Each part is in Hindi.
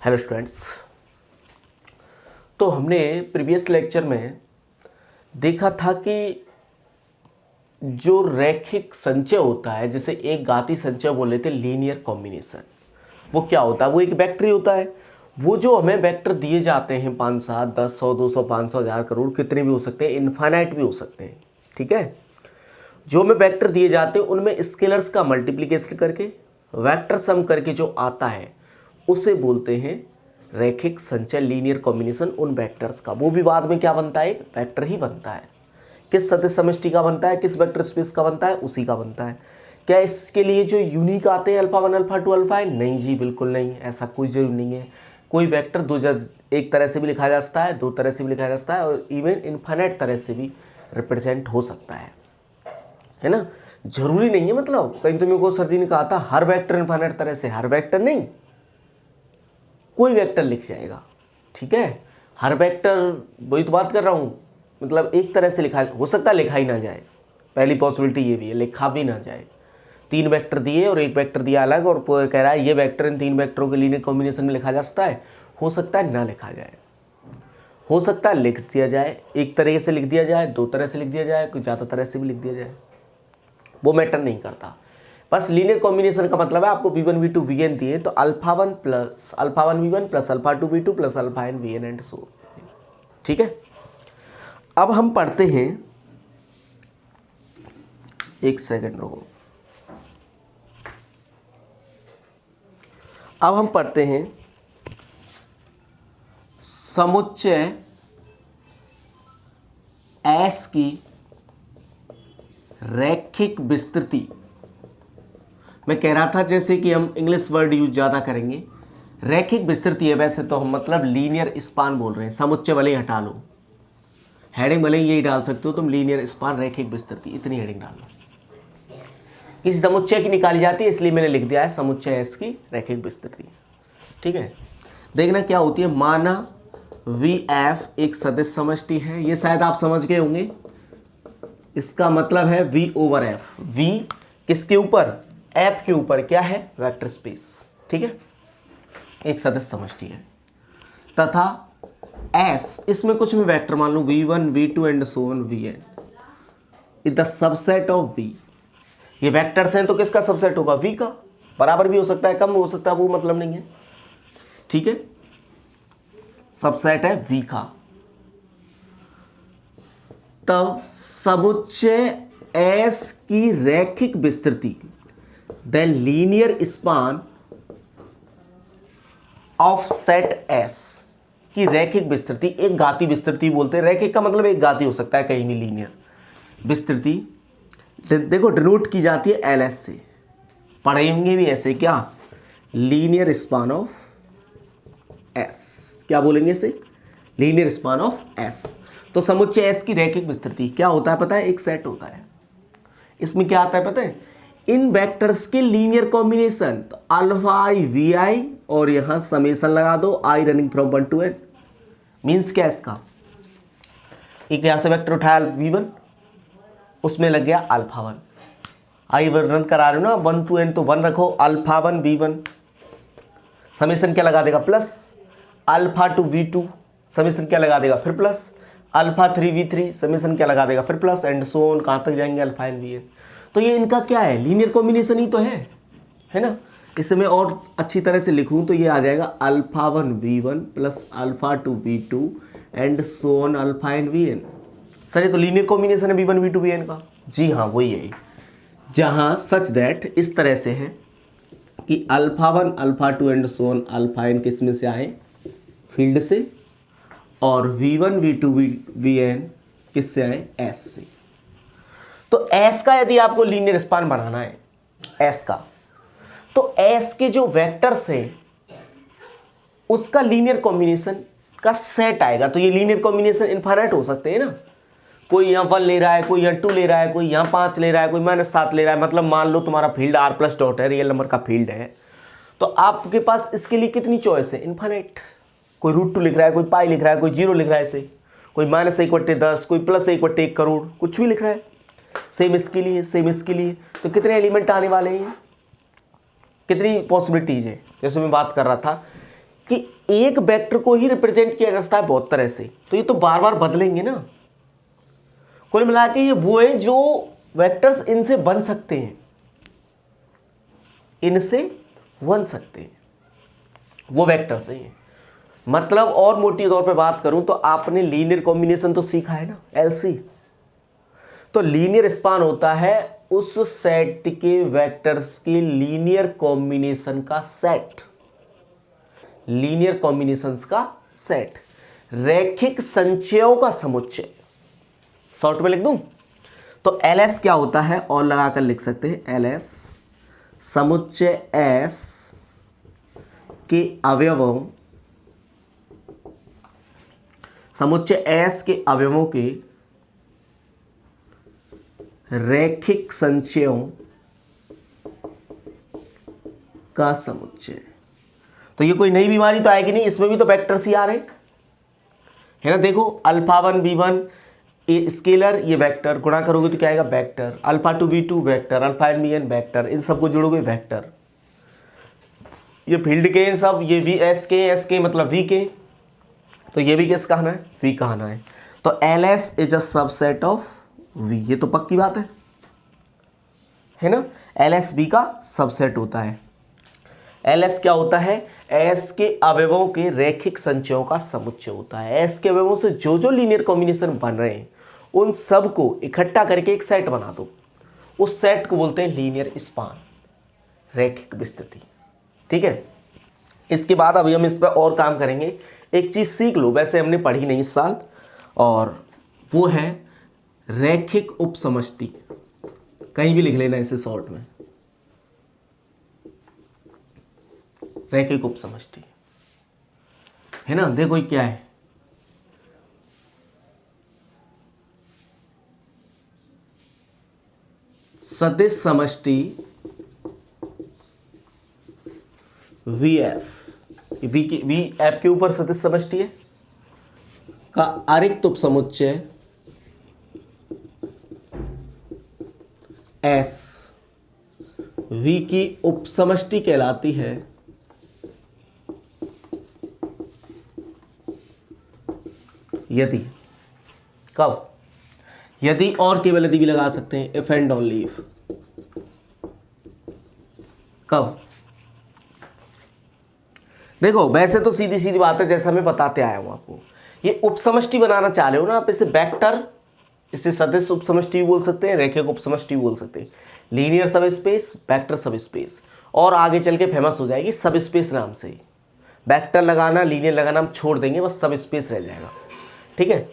Hello students. तो हमने प्रीवियस लेक्चर में देखा था कि जो रैखिक संचय होता है, जैसे एक घाती संचय बोले थे लीनियर कॉम्बिनेशन, वो क्या होता है? वो एक वेक्टर ही होता है। वो जो हमें वेक्टर दिए जाते हैं 5, 7, 10, 100, 200, 500, 1000, करोड़, कितने भी हो सकते हैं, इनफाइनाइट भी हो सकते हैं। ठीक है, जो हमें वेक्टर दिए जाते हैं उनमें स्केलर्स का मल्टीप्लिकेशन करके वेक्टर सम करके जो आता है उसे बोलते हैं रैखिक संचय, लीनियर कॉम्बिनेशन उन वेक्टर्स का। वो भी बाद में क्या बनता है? एक वेक्टर ही बनता है। किस सदिश समष्टि का बनता है, किस वेक्टर स्पेस का बनता है? उसी का बनता है। क्या इसके लिए जो यूनिक आते हैं अल्फा 1, अल्फा 2, अल्फा n? नहीं जी, बिल्कुल नहीं, ऐसा कोई जरूरी नहीं है। कोई वेक्टर एक तरह से भी लिखा जा सकता है, दो तरह से भी लिखा जा सकता है, और इवन इनफाइनाइट तरह से भी रिप्रेजेंट हो सकता है ना। जरूरी नहीं है, मतलब कहीं तो मेरे को सर जी ने कहा था हर वेक्टर इनफाइनाइट तरह से, हर वेक्टर नहीं, कोई वेक्टर लिख जाएगा। ठीक है, हर वेक्टर, वही तो बात कर रहा हूँ, मतलब एक तरह से लिखा हो सकता है, लिखा ही ना जाए। पहली पॉसिबिलिटी ये भी है, लिखा भी ना जाए। 3 वेक्टर दिए और एक वेक्टर दिया अलग, और कह रहा है ये वेक्टर इन 3 वेक्टरों के लीनियर कॉम्बिनेशन में लिखा जा सकता है। हो सकता है ना लिखा जाए, हो सकता है लिख दिया जाए, एक तरह से लिख दिया जाए, 2 तरह से लिख दिया जाए, कुछ ज़्यादा तरह से भी लिख दिया जाए, वो मैटर नहीं करता। बस लीनियर कॉम्बिनेशन का मतलब है आपको v1 v2 vn दिए तो alpha 1 plus alpha 1 v1 plus alpha 2 v2 plus alpha n vn and so. ठीक है, अब हम पढ़ते हैं, एक सेकंड रुको, अब हम पढ़ते हैं समुच्चय S की रैखिक विस्तृति। मैं कह रहा था जैसे कि हम इंग्लिश वर्ड यूज ज़्यादा करेंगे। रैखिक विस्तृति है, वैसे तो हम मतलब लीनियर स्पान बोल रहे हैं। समुच्चय भले ही हटा लो, हेडिंग भले ही यही डाल सकते हो तुम, लीनियर स्पान रैखिक विस्तृति, इतनी हेडिंग डाल लो। किसी समुच्चय की निकाली जाती है, इसलिए मैंने लिख दिया है समुच्चय S की रैखिक विस्तृति। ठीक है, देखना क्या होती है। माना VF एक सदिश समष्टि है, ये शायद आप समझ गए होंगे। इसका मतलब है V/F। V किसके ऊपर? F के ऊपर। क्या है? Vector space. ठीक है, एक सदिश समष्टि है तथा S, इसमें कुछ भी वेक्टर मान लो v1 v2 and so on vn is the subset of V। ये वेक्टर्स हैं तो किसका सबसेट होगा? V का। बराबर भी हो सकता है, कम हो सकता है, वो मतलब नहीं है। ठीक है, सबसेट है V का। तब समुच्चय S की रैखिक विस्तृति, the linear span of set S की रैखिक विस्तृति, एक घाती विस्तृति बोलते हैं। रैखिक का मतलब एक घाती हो सकता है, कहीं भी लीनियर विस्तृति। देखो डिनोट की जाती है LS से, पढ़ेंगे भी ऐसे, क्या? Linear span of S। क्या बोलेंगे इसे? Linear span of S। तो समुच्चय S की रैखिक विस्तृति क्या होता है पता है? एक सेट होता है। इसमें क्या आता है पता है? इन वेक्टर्स के लीनियर कॉम्बिनेशन। तो अल्फा i vi और यहां समेशन लगा दो, i running from 1 to n। Means क्या इसका? एक यहां से वेक्टर उठाया v1, उसमें लग गया अल्फा 1, i रन करा रहे हो ना 1 to n, तो 1 रखो, अल्फा 1 v1, समेशन क्या लगा देगा? प्लस अल्फा 2 v2, समेशन क्या लगा देगा? फिर प्लस अल्फा 3 v3, समेशन क्या लगा देगा? फिर प्लस एंड सो ऑन, कहां तक जाएंगे? Alpha n vn। तो ये इनका क्या है? लीनियर कॉम्बिनेशन ही तो है ना। इसे मैं और अच्छी तरह से लिखूं तो ये आ जाएगा alpha 1 v1 plus alpha 2 v2 and so on alpha n vn। Sir ये तो लीनियर कॉम्बिनेशन है v1 v2 vn का। जी हाँ, वही है, जहां सच दैट इस तरह से है कि alpha 1 alpha 2 and so on alpha n किस में से आए? फील्ड से। और v1 v2 vn किस से आए? S से। तो S का यदि आपको लीनियर स्पान बनाना है S का, तो S के जो वेक्टर्स हैं उसका लीनियर कॉम्बिनेशन का सेट आएगा। तो ये लीनियर कॉम्बिनेशन इनफाइनाइट हो सकते हैं ना। कोई यहाँ 1 ले रहा है, कोई यहाँ 2 ले रहा है, कोई यहाँ 5 ले रहा है, कोई -7 ले रहा है। मतलब मान लो तुम्हारा फील्ड r प्लस डॉट है, रियल नंबर का फील्ड है, तो आपके पास इसके लिए कितनी चॉइस है? इनफाइनाइट। कोई √2 लिख रहा है, कोई पाई लिख रहा है, कोई 0 लिख रहा है, ऐसे कोई -1/10, कोई +1/1 करोड़, कुछ भी लिख रहा है। सेम इसके लिए, सेम इसके लिए। तो कितने एलिमेंट आने वाले हैं? कितनी पॉसिबिलिटीज है? जैसे मैं बात कर रहा था कि एक वेक्टर को ही रिप्रेजेंट किया जाता है बहुत तरह से, तो ये तो बार बार बदलेंगे ना। कुल मिला के ये वो है जो वेक्टर्स इनसे बन सकते हैं, इनसे बन सकते हैं, वो वेक्टर्स हैं। मतलब और मोटी तौर पे बात करूं तो आपने लीनियर कॉम्बिनेशन तो सीखा है ना, एलसी। तो लीनियर स्पान होता है उस सेट के वेक्टर्स के लीनियर कॉम्बिनेशन का सेट, लीनियर कॉम्बिनेशंस का सेट, रैखिक संचयों का समुच्चय। शॉर्ट में लिख दूं तो एलएस क्या होता है, और लगाकर लिख सकते हैं एलएस समुच्चय एस के अवयवों, समुच्चय एस के अवयवों के रैखिक संचयों का समुच्चय। तो ये कोई नई बीमारी तो आएगी नहीं, इसमें भी तो वेक्टर्स ही आ रहे है ना। देखो अल्फा 1 v1 ये स्केलर, ये वेक्टर, गुणा करोगे तो क्या आएगा vector, alpha 2 v2 vector, alpha n bn vector, इन सबको जोड़ोगे वेक्टर। ये फील्ड के सब, ये वी एस के मतलब वी के, तो ये भी किस कहना है, वी कहना है। तो L S is a subset of V, ये तो पक्की बात है ना। एल एस बी का सबसेट होता है। एल एस क्या होता है, एस के अवयवों के रैखिक संचयों का समुच्चय होता है। एस के अवयवों से जो जो लीनियर कॉम्बिनेशन बन रहे हैं उन सब को इकट्ठा करके एक सेट बना दो, उस सेट को बोलते हैं लीनियर स्पान, रैखिक विस्तृति। ठीक है, इसके बाद अभी हम इस पर और काम करेंगे। एक चीज सीख लो, वैसे हमने पढ़ी नहीं इस साल, और वो है रैखिक उपसमष्टि। कहीं भी लिख लेना इसे शॉर्ट में, रैखिक उपसमष्टि है ना। देखो ये क्या है, सदिश समष्टि वी एफ, वी एफ के ऊपर सदिश समष्टि है का अरिक्त उपसमुच्चय एस वी की उपसमष्टि कहलाती है यदि, कब, यदि और केवल यदि भी लगा सकते हैं, इफ एंड ओनली इफ। कब, देखो वैसे तो सीधी सीधी बात है, जैसा मैं बताते आया हूं आपको। ये उपसमष्टि बनाना चाह रहे हो ना आप, इसे वेक्टर, इसे सदिश उपसमष्टि बोल सकते हैं, रैखिक उपसमष्टि बोल सकते हैं, लीनियर सब स्पेस, वेक्टर सब स्पेस, और आगे चल के फेमस हो जाएगी सब स्पेस नाम से। वेक्टर लगाना, लीनियर लगाना हम छोड़ देंगे, बस सब स्पेस रह जाएगा। ठीक है,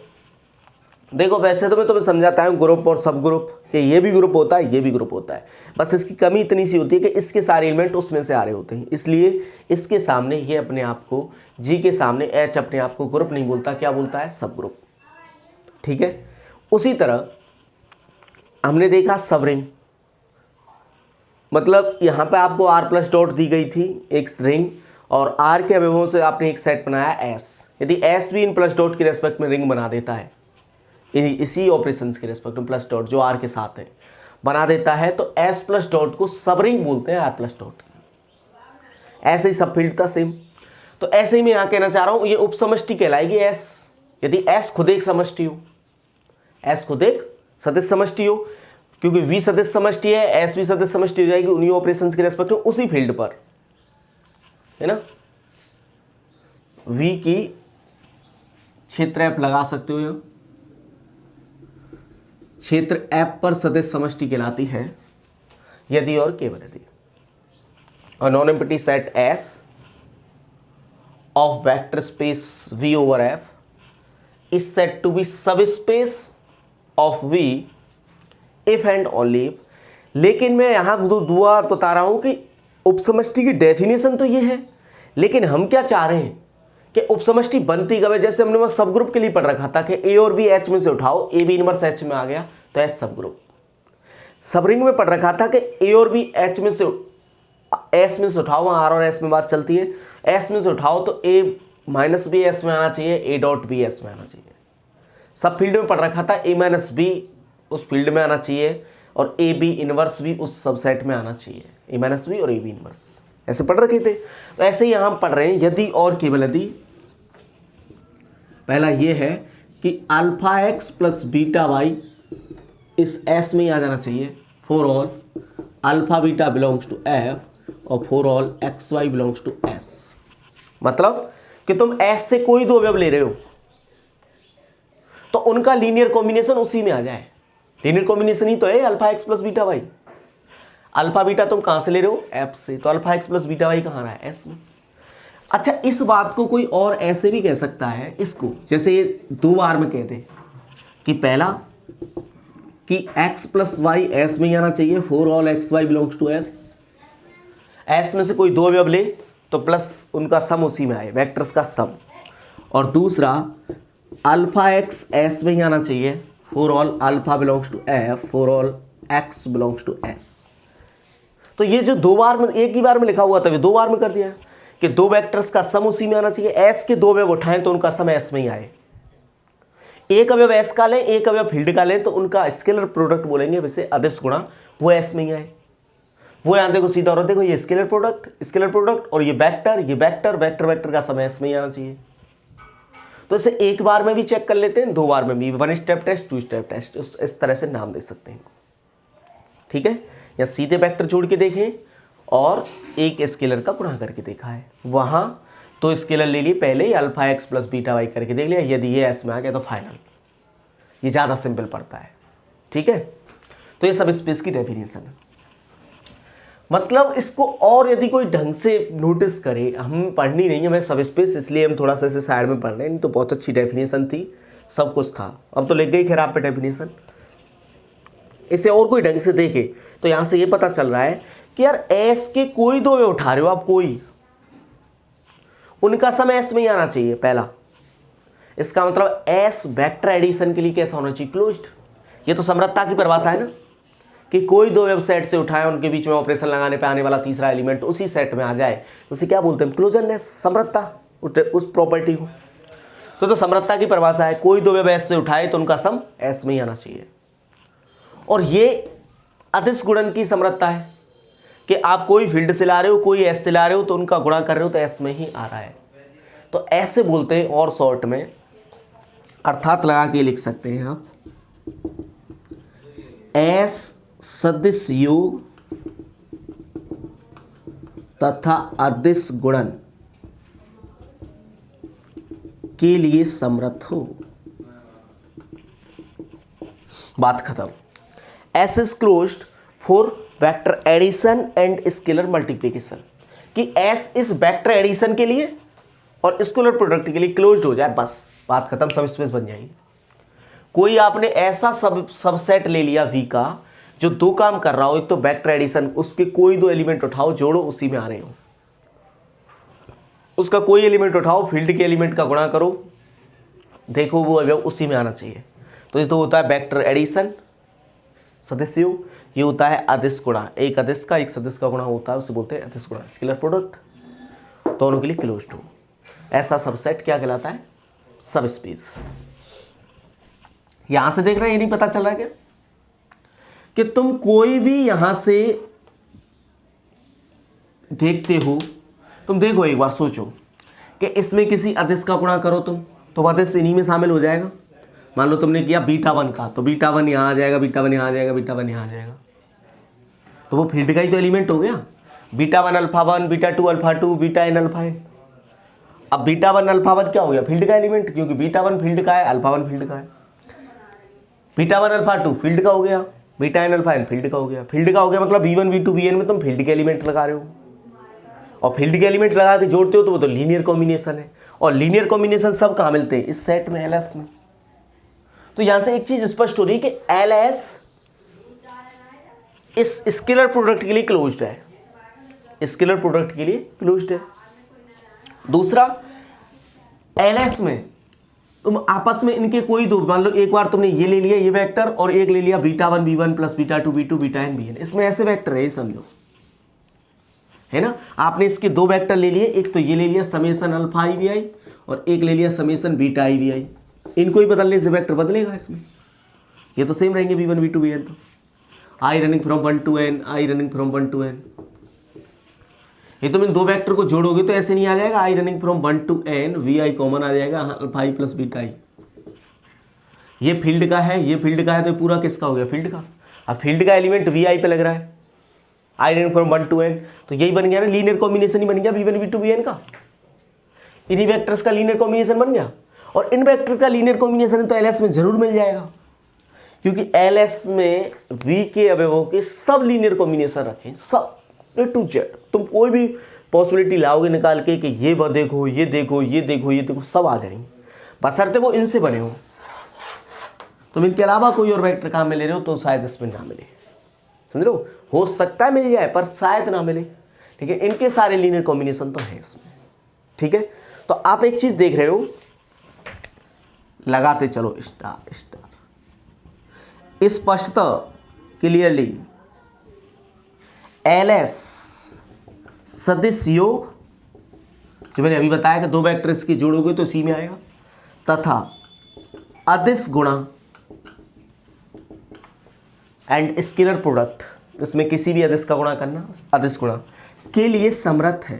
देखो वैसे तो मैं तुम्हें समझाता हूँ ग्रुप और सब ग्रुप, कि ये भी ग्रुप होता है, ये भी ग्रुप होता है, बस इसकी कमी इतनी सी होती है कि इसके सारे एलिमेंट उसमें से आ रहे होते हैं, इसलिए इसके सामने ये अपने आप को, जी के सामने एच अपने आप को ग्रुप नहीं बोलता, क्या बोलता है, सब ग्रुप। ठीक है, उसी तरह हमने देखा सब रिंग, मतलब यहाँ पे आपको आर प्लस डॉट दी गई थी एक रिंग, और आर के अवयवों से आपने एक सेट बनाया एस। यदि एस भी इन प्लस डॉट के रेस्पेक्ट में रिंग बना देता है, इसी ऑपरेशन के रेस्पेक्ट में प्लस डॉट जो आर के साथ है बना देता है, तो एस प्लस डॉट को सब रिंग बोलते हैं आर प्लस डॉट की। ऐसे ही सब फील्ड था सेम। तो ऐसे ही मैं यहाँ कहना चाह रहा हूँ, ये उपसमष्टि कहलाएगी एस, यदि एस खुद एक समष्टि हो, एस खुद एक सदिश समष्टि हो, क्योंकि वी सदिश समष्टि है, एस भी सदिश समष्टि हो जाएगी उन्हीं ऑपरेशंस के रेस्पेक्ट में उसी फील्ड पर, है ना। वी की क्षेत्र एफ लगा सकते हो, क्षेत्र एफ पर सदिश समष्टि कहलाती है यदि और केवल यदि और non empty set S of vector space V over F is set to be subspace of V if and only if. लेकिन मैं यहां दुआ बता रहा हूं कि उपसमष्टि की डेफिनेशन तो ये है, लेकिन हम क्या चाह रहे हैं कि उपसमष्टि बनती कब है। जैसे हमने वहां सब ग्रुप के लिए पढ़ रखा था कि ए और बी एच में से उठाओ, ए बी इनवर्स एच में आ गया तो एच सब ग्रुप। सब रिंग में पढ़ रखा था कि ए और बी एच में से एस में से उठाओ, वहां आर और एस में बात चलती है, एस में से उठाओ तो ए माइनस बी एस में आना चाहिए, ए डॉट बी एस में आना चाहिए। सब फील्ड में पढ़ रखा था ए माइनस बी उस फील्ड में आना चाहिए और ए बी इनवर्स भी उस सबसेट में आना चाहिए, ए माइनस बी और ए बी इनवर्स। ऐसे पढ़ रखे थे। तो ऐसे ही यहाँ हम पढ़ रहे हैं यदि और केवल यदि, पहला ये है कि alpha x plus beta Y इस एस में ही आ जाना चाहिए for all alpha beta belongs to F और for all x Y belongs to S. मतलब कि तुम एस से कोई दो अवयव ले रहे हो तो उनका लीनियर कॉम्बिनेशन उसी में आ जाए। लीनियर कॉम्बिनेशन ही तो है alpha x plus beta y. Alpha beta तुम कहां से ले रहे हो? एफ से। तो alpha x plus beta y कहां रहा है? एस में। अच्छा, इस बात को कोई और ऐसे भी कह सकता है इसको, जैसे ये दो बार में कहते कि पहला कि x प्लस वाई एस में ही आना चाहिए for all x Y belongs to S. S में से कोई दो अवयव ले तो प्लस उनका सम उसी में आए, वेक्टर्स का सम। और दूसरा अल्फा एक्स एस में ही आना चाहिए for all alpha belongs to F for all x belongs to S. तो ये जो दो बार में, एक ही बार में लिखा हुआ था, दो बार में कर दिया कि दो वेक्टर्स का सम उसी में आना चाहिए। एस के दो अवयव उठाएं तो उनका सम एस में ही आए। एक अवयव एस का लें, एक अवयव फील्ड का लें तो उनका स्केलर प्रोडक्ट बोलेंगे वैसे अदिश गुणा, वो एस में ही आए। वो यहां देखो सीधा, और देखो ये स्केलर प्रोडक्ट और ये वेक्टर वेक्टर का सम एस में ही आना चाहिए। तो इसे एक बार में भी चेक कर लेते हैं, दो बार में भी, 1 स्टेप टेस्ट 2 स्टेप टेस्ट, इस तरह से नाम दे सकते हैं। ठीक है, या सीधे वेक्टर जोड़ के देखें और एक स्केलर का गुणा करके देखा है। वहां तो स्केलर ले लिए पहले ही, alpha x plus beta Y करके देख लिया, यदि ये एस में आ गया तो फाइनल। ये ज़्यादा सिंपल पड़ता है। ठीक है, तो ये सब स्पेस की डेफिनेशन है। मतलब इसको और यदि कोई ढंग से नोटिस करे, हम पढ़नी नहीं है, मैं सब स्पेस इसलिए हम थोड़ा सा इसे साइड में पढ़ रहे हैं, नहीं तो बहुत अच्छी डेफिनेशन थी, सब कुछ था। अब तो लिख गई खैर आप पे डेफिनेशन। इसे और कोई ढंग से देखे तो यहाँ से ये पता चल रहा है कि यार एस के कोई दो वे उठा रहे हो आप, कोई, उनका सम एस में ही आना चाहिए पहला। इसका मतलब एस वेक्टर एडिशन के लिए कैसा होना चाहिए? क्लोज्ड। ये तो समरसता की परिभाषा है ना, कि कोई दो वेब सेट से उठाए, उनके बीच में ऑपरेशन लगाने पे आने वाला तीसरा एलिमेंट उसी सेट में आ जाए, उसे क्या बोलते हैं? क्लोजरनेस, समरसता, उस प्रॉपर्टी को। तो समरसता की परिभाषा है, कोई दो वेब एस से उठाए तो उनका सम एस में ही आना चाहिए। और ये अदिश गुणन की समरसता है कि आप कोई फील्ड से ला रहे हो, कोई एस से ला रहे हो, तो उनका गुणा कर रहे हो तो एस में ही आ रहा है। तो ऐसे बोलते हैं, और शॉर्ट में अर्थात लगा के लिख सकते हैं आप, एस सदिश योग तथा अदिश गुणन के लिए समर्थ हो। बात खत्म। S is closed for vector addition and scalar multiplication, कि एस इस वेक्टर एडिशन के लिए और स्केलर प्रोडक्ट के लिए क्लोज्ड हो जाए, बस बात खत्म, सब स्पेस बन जाएगी। कोई आपने ऐसा सबसेट ले लिया वी का जो दो काम कर रहा हो, एक तो वेक्टर एडिशन, उसके कोई दो एलिमेंट उठाओ, जोड़ो, उसी में आ रहे हो। उसका कोई एलिमेंट उठाओ, फील्ड के एलिमेंट का गुणा करो, देखो वो अवयव उसी में आना चाहिए। तो ये तो होता है वेक्टर एडिशन सदिश योग, ये होता है अदिश गुणा, एक अदिश का एक सदिश का गुणा होता है, उसे बोलते हैं अदिश गुणा। स्केलर प्रोडक्ट दोनों के लिए क्लोज्ड हो, ऐसा सबसेट क्या कहलाता है? सब स्पेस। यहां से देख रहे हैं, ये नहीं पता चल रहा है क्या कि तुम कोई भी यहां से देखते हो, तुम देखो एक बार सोचो कि इसमें किसी अदिश का गुणा करो तुम, तो अदिश इन्हीं में शामिल हो जाएगा। मान लो तुमने किया बीटा 1 का, तो बीटा 1 यहां आ जाएगा, बीटा 1 यहां आ जाएगा, बीटा 1 यहां आ जाएगा, तो वो फील्ड का ही तो एलिमेंट हो गया। Beta 1 alpha 1, beta 2 alpha 2, beta N alpha N. अब बीटा 1 अल्फा 1 क्या हो गया? फील्ड का एलिमेंट, क्योंकि बीटा 1 फील्ड का है, अल्फा 1 फील्ड का है। बीटा 1 अल्फा 2 फील्ड का हो गया, beta N alpha N field का हो गया। फील्ड का हो गया मतलब v1 v2 vn में तुम फील्ड के एलिमेंट लगा रहे हो, और फील्ड के एलिमेंट लगा के जोड़ते हो तो वो तो लीनियर कॉम्बिनेशन है। और लीनियर कॉम्बिनेशन सब कहाँ मिलते हैं? इस सेट में, एलएस में। तो यहां से एक चीज स्पष्ट हो रही है कि एलएस इस स्केलर प्रोडक्ट के लिए क्लोज्ड है, स्केलर प्रोडक्ट के लिए क्लोज्ड है। दूसरा, एलएस में तुम आपस में इनके कोई दो, मान लो एक बार तुमने ये ले लिया, ये वेक्टर, और एक ले लिया beta 1 v1 plus beta 2 v2 beta N bn, इसमें ऐसे वेक्टर है, समझो, है ना। आपने इसके दो वेक्टर ले लिए, एक तो ये ले लिया समेसन अल्फा आई वी आई, और एक ले लिया समेसन बीटा आई वी आई। इनको ही बदलने से वेक्टर बदलेगा इसमें, ये तो सेम रहेंगे v1 v2 vn। तो I running from 1 to n, I running from 1 to n, ये तुम इन दो वेक्टर को जोड़ोगे तो ऐसे नहीं आ जाएगा, I running from 1 to n V I common आ जाएगा, alpha I plus beta I. ये फील्ड का है, ये फील्ड का है, तो पूरा किसका हो गया, फील्ड का। अब फील्ड का एलिमेंट वी आई पे लग रहा है, आई रनिंग फ्रॉम 1 to n, तो यही बन गया ना, लीनियर कॉम्बिनेशन ही बन गया v1 v2 vn का। इन्हीं वेक्टर्स का लीनियर कॉम्बिनेशन बन गया, और इन वेक्टर का लीनियर कॉम्बिनेशन तो एलएस में जरूर मिल जाएगा, क्योंकि एलएस में v के अवयवों के सब लीनियर कॉम्बिनेशन रखें, सब A to Z। तुम कोई भी पॉसिबिलिटी लाओगे निकाल के कि ये देखो, ये देखो, ये देखो, ये देखो, सब आ जाएंगे, बशर्ते वो इनसे बने हो। तुम इनके अलावा कोई और वेक्टर काम में ले रहे हो तो शायद इसमें ना मिले, समझ लो, हो सकता है मिल जाए पर शायद ना मिले। ठीक है, इनके सारे लीनियर कॉम्बिनेशन तो है इसमें। ठीक है, तो आप एक चीज देख रहे हो, लगाते चलो स्टार स्टार, स्पष्टतः क्लियरली एलएस सदिश योग, जो मैंने अभी बताया कि दो वेक्टर इसके जोड़ोगे तो इसी में आएगा, तथा अदिश गुणा एंड स्केलर प्रोडक्ट, इसमें किसी भी अदिश का गुणा करना अदिश गुणा के लिए समर्थ है।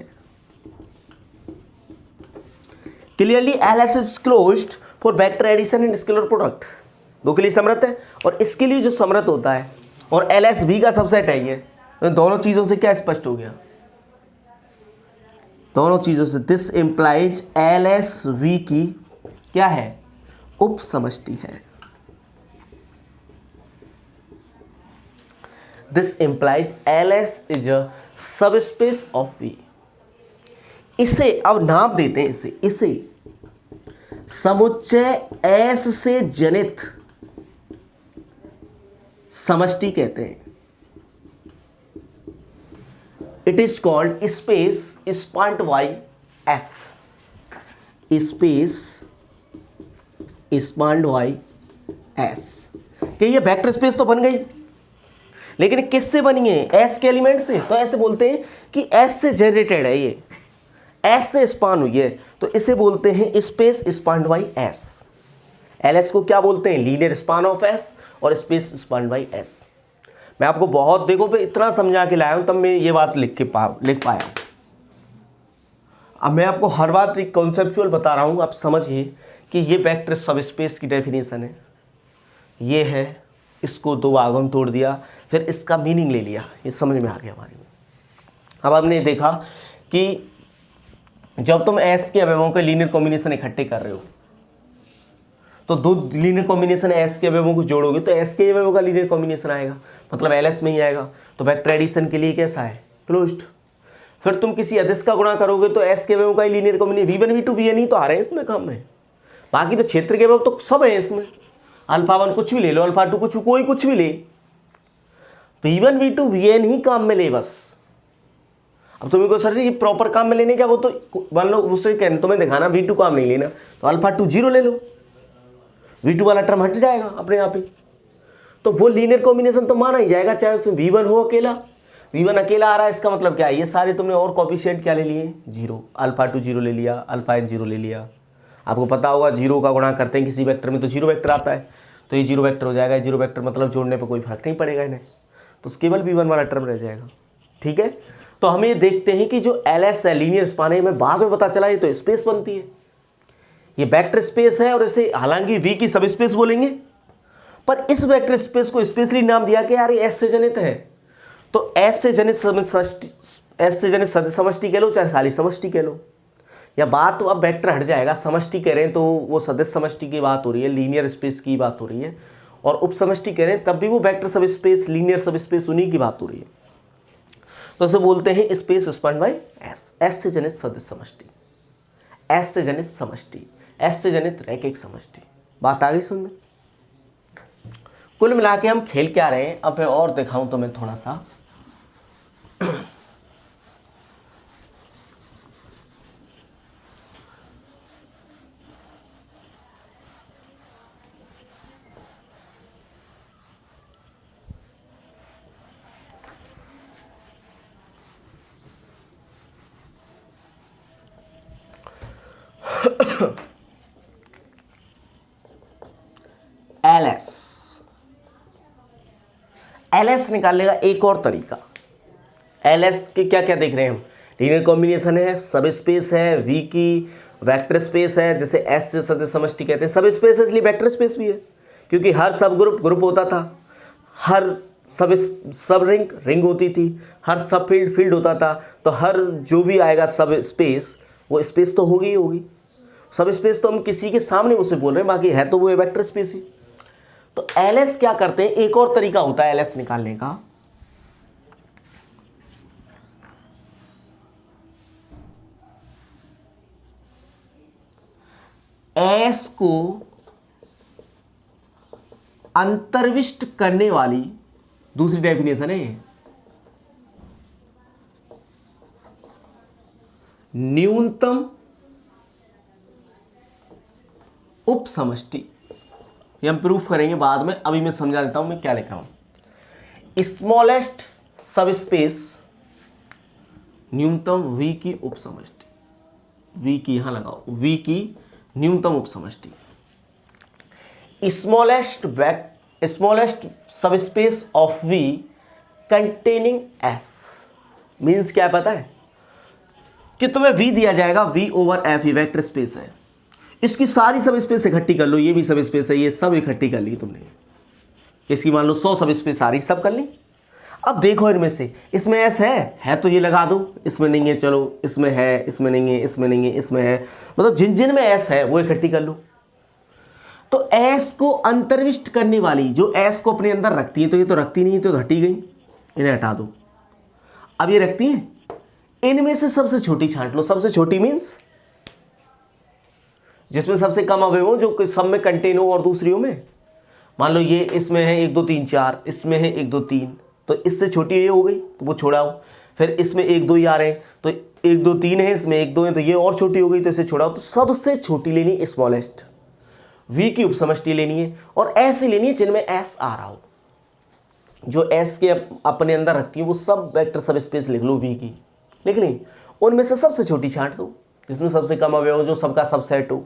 Clearly LS is closed for vector addition and scalar product, दो के लिए समर्थ है, और इसके लिए जो समर्थ होता है, और एलएस भी का सबसेट है ये, तो दोनों चीजों से क्या स्पष्ट हो गया, दोनों चीजों से दिस इंप्लाइज एलएस वी की क्या है, उप समष्टि है। This implies LS is a subspace of V. इसे अब नाम देते हैं, इसे समुच्चय एस से जनित समष्टि कहते हैं। It is called space spanned by S, space spanned by S. कि ये वेक्टर स्पेस तो बन गई, लेकिन किससे बनी है, एस के एलिमेंट से, तो ऐसे बोलते हैं कि एस से जनरेटेड है, ये एस से स्पान हुई है, तो इसे बोलते हैं स्पेस स्पान्ड बाई एस। एलएस को क्या बोलते हैं, लीनियर स्पान ऑफ एस और स्पेस स्पान्ड बाई एस। मैं आपको बहुत देखो पे इतना समझा के लाया हूं, तब मैं ये बात लिख पाया हूं। अब मैं आपको हर बात एक कॉन्सेप्चुअल बता रहा हूं, आप समझिए कि ये वेक्टर सब स्पेस की डेफिनेशन है, ये है, इसको दो भागों में तोड़ दिया, फिर इसका मीनिंग ले लिया, ये समझ में आ गया हमारे में। अब हमने देखा कि जब तुम एस के अवयवों के लीनियर कॉम्बिनेशन इकट्ठे कर रहे हो, तो दो लीनियर कॉम्बिनेशन एस के अवयवों को जोड़ोगे तो एस के अवयवों का लीनियर कॉम्बिनेशन आएगा, मतलब एलएस में ही आएगा, तो वेक्टर एडिशन के लिए कैसा है, क्लोज्ड। फिर तुम किसी अदिश का गुणा करोगे तो एस के अवयवों का ही linear combination, v1 v2 vn ही तो आ रहे हैं इसमें काम में, बाकी तो क्षेत्र के अवयव तो सब है इसमें, अल्फा 1 कुछ भी ले लो, अल्फा 2 कुछ भी ले, v1 v2 vn ही काम में ले बस। अब तुम्हें को सर ये प्रॉपर काम में लेने क्या, वो तो मान लो उससे कहना तुम्हें दिखाना v2 काम नहीं लेना, तो अल्फा 2 0 ले लो, v2 वाला टर्म हट जाएगा अपने आप ही, तो वो लीनियर कॉम्बिनेशन तो माना ही जाएगा, चाहे उसमें v1 हो अकेला, v1 अकेला आ रहा है, इसका मतलब क्या है, ये सारे तुमने और कॉफिशिएंट क्या ले लिए, 0, अल्फा 2 0 ले लिया, अल्फा n 0 ले लिया। आपको पता होगा 0 का गुणा करते हैं किसी वेक्टर में तो 0 वेक्टर आता है, तो ये 0 वेक्टर हो जाएगा, 0 वेक्टर मतलब जोड़ने पर कोई फर्क नहीं पड़ेगा इन्हें, तो केवल v1 वाला टर्म रह जाएगा। ठीक है, तो हम ये देखते हैं कि जो एलएस है लीनियर स्पान है, हमें बाद में पता चला ये तो स्पेस बनती है, ये वेक्टर स्पेस है, और इसे हालांकि वी की सब स्पेस बोलेंगे, पर इस वेक्टर स्पेस को स्पेशली नाम दिया कि यार ये एस से जनित है, तो एस से जनित समष्टि कह लो चाहे खाली समष्टि कह लो, या बात तो अब वेक्टर हट जाएगा, समष्टि कह रहे हैं तो वो सदिश समष्टि की बात हो रही है, लीनियर स्पेस की बात हो रही है, और उप समष्टि कह रहे हैं तब भी वो वेक्टर सब स्पेस, लीनियर सब स्पेस उन्हीं की बात हो रही है, तो उसे बोलते हैं स्पेस स्पान्ड बाई एस। एस से जनित सदिश समष्टि, एस से जनित समष्टि, एस से जनित रैखिक समष्टि। बात आ गई समझ में? कुल मिला के हम खेल क्या रहे हैं, अब मैं और दिखाऊं तो मैं थोड़ा सा एलएस निकालने का एक और तरीका, एलएस के क्या क्या देख रहे हैं हम, लीनियर कॉम्बिनेशन है, सब स्पेस है, वी की वेक्टर स्पेस है, जैसे एस से सदस्य समष्टि कहते हैं। सब स्पेस है इसलिए वेक्टर स्पेस भी है, क्योंकि हर सब ग्रुप होता था, हर सब रिंग होती थी, हर सब फील्ड होता था, तो हर जो भी आएगा सब स्पेस, वो स्पेस तो होगी ही होगी। सब स्पेस तो हम किसी के सामने उसे बोल रहे हैं, बाकी है तो वो वेक्टर स्पेस ही। तो एलएस क्या करते हैं, एक और तरीका होता है एलएस निकालने का। एस को अंतर्विष्ट करने वाली दूसरी डेफिनेशन है न्यूनतम उपसमष्टि। ये हम प्रूफ करेंगे बाद में, अभी मैं समझा देता हूं मैं क्या लिख रहा हूं। स्मॉलेस्ट सब स्पेस न्यूनतम वी की उपसमष्टि, वी की यहां लगाओ, वी की न्यूनतम उपसमष्टि। Smallest subspace of V containing S means क्या पता है कि तुम्हें वी दिया जाएगा, वी ओवर एफ, ये वेक्टर स्पेस है, इसकी सारी सब स्पेस इकट्ठी कर लो, ये भी सब स्पेस है, ये सब इकट्ठी कर ली तुमने, इसकी मान लो 100 सब स्पेस आ रही, सब कर ली। अब देखो इनमें से, इसमें एस है तो ये लगा दो, इसमें नहीं है चलो, इसमें है, इसमें नहीं है, इसमें नहीं है, इसमें है, मतलब जिन जिन में एस है वो इकट्ठी कर लो। तो एस को अंतर्विष्ट करने वाली, जो एस को अपने अंदर रखती है, तो ये तो रखती नहीं, तो हटी गई, इन्हें हटा दो। अब ये रखती है, इनमें से सबसे छोटी छांट लो। सबसे छोटी मीन्स जिसमें सबसे कम अवयव हो, जो सब में कंटेन हो और दूसरियों में, मान लो ये इसमें है 1 2 3 4, इसमें है 1 2 3, तो इससे छोटी ये हो गई तो वो छोड़ाओ। फिर इसमें 1 2 ही आ रहे हैं, तो 1 2 3 है, इसमें 1 2 है, तो ये और छोटी हो गई, तो इसे छोड़ाओ। तो सबसे छोटी लेनी स्मॉलेस्ट, वी की उपसमष्टि लेनी है, और ऐसी लेनी है जिनमें एस आ रहा हो, जो एस के अपने अंदर रखती है वो सब वेक्टर सब स्पेस लिख लो, वी की लिख ली, उनमें से सबसे छोटी छांट दो, जिसमें सबसे कम अवयव हो, जो सबका सबसेट हो।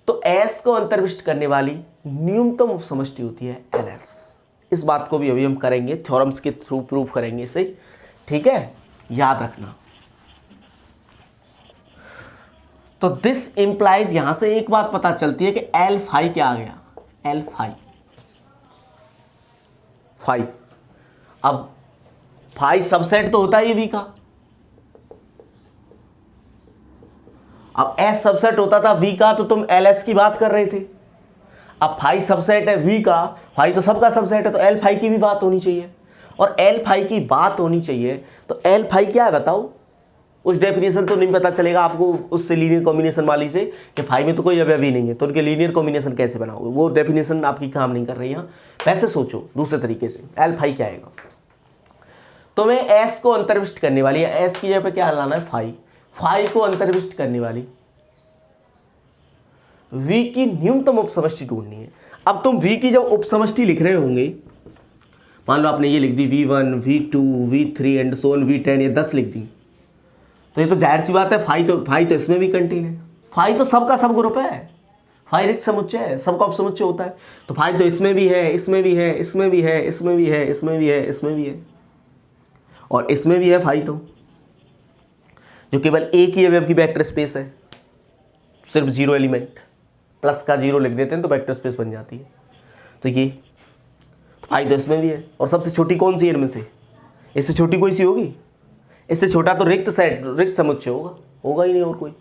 तो एस को अंतर्विष्ट करने वाली न्यूनतम उपसमष्टि होती है एलएस। इस बात को भी अभी हम करेंगे, थ्योरम्स के थ्रू प्रूफ करेंगे इसे, ठीक है, याद रखना। तो दिस इंप्लाइज, यहां से एक बात पता चलती है कि एल फाई क्या आ गया, एल फाई। अब फाई सबसेट तो होता है ये वी का, अब एस सबसेट होता था वी का, तो तुम एल एस की बात कर रहे थे। अब फाई सबसेट है वी का, फाई तो सबका सबसेट है, तो एल फाई की भी बात होनी चाहिए, और एल फाई की बात होनी चाहिए, तो एल फाई क्या है बताओ। उस डेफिनेशन तो नहीं पता चलेगा आपको उससे, लीनियर कॉम्बिनेशन वाली से, कि फाई में तो कोई अवयव ही नहीं है, तो उनके लीनियर कॉम्बिनेशन कैसे बनाओगे, वो डेफिनेशन आपकी काम नहीं कर रही है। वैसे सोचो दूसरे तरीके से, एल फाई क्या आएगा, तो मैं एस को अंतर्विष्ट करने वाली है, एस की जगह पे क्या लाना है, फाई को अंतर्विष्ट करने वाली वी की न्यूनतम उपसमष्टि ढूंढनी है। अब तुम वी की जब उपसमष्टि लिख रहे होंगे, मान लो आपने ये लिख दी V1 V2 V3 and so on V10, ये 10 लिख दी, तो ये तो जाहिर सी बात है फाई तो इसमें भी कंटेन है, फाई तो सबका सब ग्रुप है, फाई रिक्त समुच्चय है, सबका उपसमुच्चय होता है, तो फाई तो इसमें भी है, इसमें भी है, इसमें भी है, इसमें भी है, इसमें भी है, इसमें भी है, और इसमें भी है फाई, तो जो केवल एक ही अवयव की वेक्टर स्पेस है, सिर्फ 0 एलिमेंट, प्लस का 0 लिख देते हैं तो वेक्टर स्पेस बन जाती है। तो ये फाई तो इसमें भी है, और सबसे छोटी कौन सी है इनमें से, इससे छोटी कोई सी होगी, इससे छोटा तो रिक्त समुच्चय होगा ही नहीं और कोई।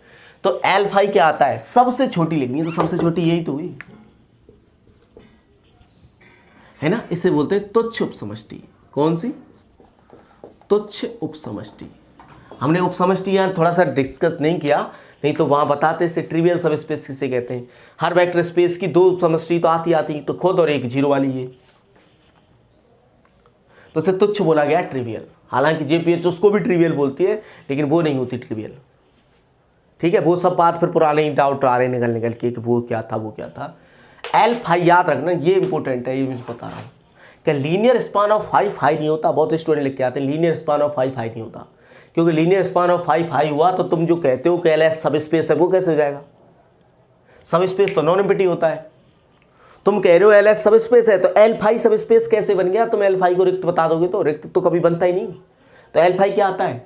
तो एल फाई क्या आता है, सबसे छोटी लिखनी है, तो सबसे छोटी यही तो हुई है ना, इसे बोलते हैं तुच्छ उपसमष्टि। कौन सी, तुच्छ उपसमष्टि। हमने उपसमष्टि यहाँ थोड़ा सा डिस्कस नहीं किया, नहीं तो वहां बताते से ट्रिवियल सब स्पेस किसे कहते हैं। हर वेक्टर स्पेस की 2 उपसमष्टि तो आती तो खुद, और एक 0 वाली ये, तो इसे तुच्छ बोला गया ट्रिवियल। हालांकि जेपीएच उसको भी ट्रिवियल बोलती है, लेकिन वो नहीं होती ट्रिवियल, ठीक है। वो सब बात फिर पुराने डाउट आ रहे निकल के कि वो क्या था। एल फाई याद रखना, ये इंपॉर्टेंट है, ये मुझे बता रहा हूँ कि लीनियर स्पान ऑफ फाई नहीं होता। बहुत स्टूडेंट लिख के आते हैं लीनियर स्पान ऑफ फाई नहीं होता, क्योंकि लीनियर स्पान ऑफ फाई हुआ तो तुम जो कहते हो कि एल एस सब स्पेस है, वो कैसे हो जाएगा, सब स्पेस तो नॉन एम्प्टी होता है। तुम कह रहे हो एल एस सब स्पेस है, तो एल फाई सब स्पेस कैसे बन गया, तुम एल फाई को रिक्त बता दोगे तो रिक्त तो कभी बनता ही नहीं। तो एल फाई क्या आता है,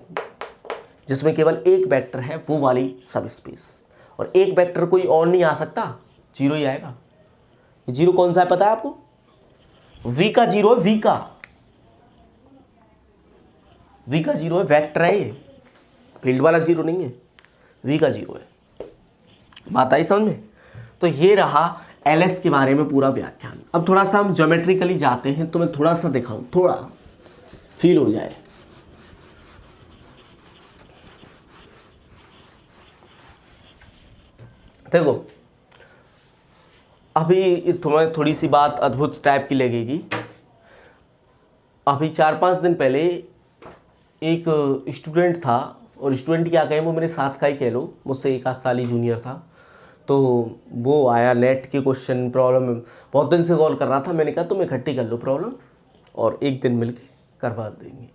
जिसमें केवल एक वेक्टर है, वो वाली सब स्पेस। और एक वेक्टर कोई और नहीं आ सकता, जीरो ही आएगा। जीरो कौन सा है पता है आपको? वी का जीरो है, वी का जीरो है, वेक्टर है ये, फील्ड वाला जीरो नहीं है, वी का जीरो है। बात आई समझ में? तो ये रहा एलएस के बारे में पूरा व्याख्यान। अब थोड़ा सा हम ज्योमेट्रिकली जाते हैं, तो मैं थोड़ा सा दिखाऊं, थोड़ा फील हो जाए। देखो अभी तुम्हें थोड़ी सी बात अद्भुत टाइप की लगेगी। अभी 4-5 दिन पहले एक स्टूडेंट था, और स्टूडेंट क्या कहें, वो मेरे साथ का ही कह लो, मुझसे 1 आध साल ही जूनियर था। तो वो आया, नेट के क्वेश्चन प्रॉब्लम बहुत दिन से सॉल्व कर रहा था। मैंने कहा तुम इकट्ठी कर लो प्रॉब्लम और एक दिन मिलके करवा देंगे।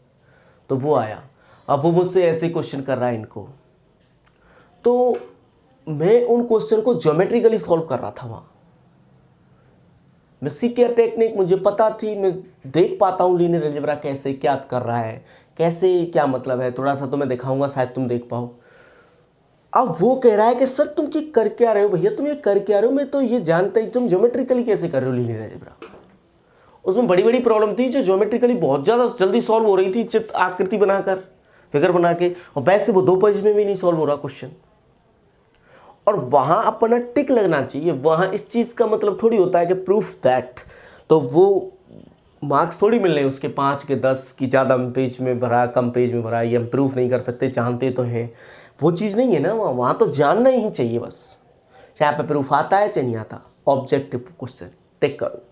तो वो आया, अब वो मुझसे ऐसे क्वेश्चन कर रहा है इनको, तो मैं उन क्वेश्चन को ज्योमेट्रिकली सॉल्व कर रहा था। वहाँ मैं सीटीआर टेक्निक मुझे पता थी, मैं देख पाता हूँ लीनियर अलजेब्रा कैसे क्या कर रहा है, कैसे क्या मतलब है, थोड़ा सा तो मैं दिखाऊंगा, शायद तुम देख पाओ। अब वो कह रहा है कि सर तुम कर क्या रहे हो भैया, तुम ये कर क्या रहे हो, मैं तो ये जानता ही, तुम ज्योमेट्रिकली कैसे कर रहे हो लीनियर अलजेब्रा। उसमें बड़ी बड़ी प्रॉब्लम थी जो ज्योमेट्रिकली बहुत ज़्यादा जल्दी सॉल्व हो रही थी, चित्र आकृति बनाकर, फिगर बना के, और वैसे वो 2 पेज में भी नहीं सॉल्व हो रहा क्वेश्चन। और वहाँ अपना टिक लगना चाहिए, वहाँ इस चीज़ का मतलब थोड़ी होता है कि प्रूफ दैट, तो वो मार्क्स थोड़ी मिल रहे उसके 5 के 10 की, ज़्यादा पेज में भरा कम पेज में भरा, ये हम प्रूफ नहीं कर सकते, जानते तो हैं, वो चीज़ नहीं है ना। वहाँ तो जानना ही चाहिए बस, चाहे पे प्रूफ आता है चाहे नहीं आता, ऑब्जेक्टिव क्वेश्चन टिक करो।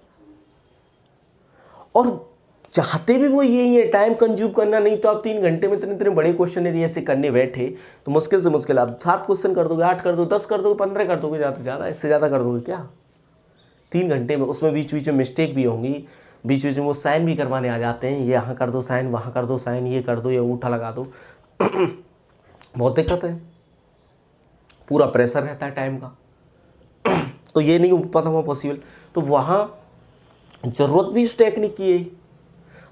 और चाहते भी वो यही है, टाइम कंज्यूम करना, नहीं तो आप 3 घंटे में इतने इतने बड़े क्वेश्चन यदि ऐसे करने बैठे तो मुश्किल से मुश्किल आप 7 क्वेश्चन कर दोगे, 8 कर दोगे, 10 कर दोगे, 15 कर दोगे, ज़्यादा से ज़्यादा, इससे ज़्यादा कर दोगे क्या 3 घंटे में। उसमें बीच बीच में मिस्टेक भी होंगी, बीच बीच में वो साइन भी करवाने आ जाते हैं, ये यहाँ कर दो साइन, वहाँ कर दो साइन, ये कर दो, ये अंगूठा लगा दो बहुत दिक्कत है, पूरा प्रेशर रहता है टाइम का तो ये नहीं हो पाता वहाँ पॉसिबल। तो वहाँ ज़रूरत भी इस टेक्निक की है।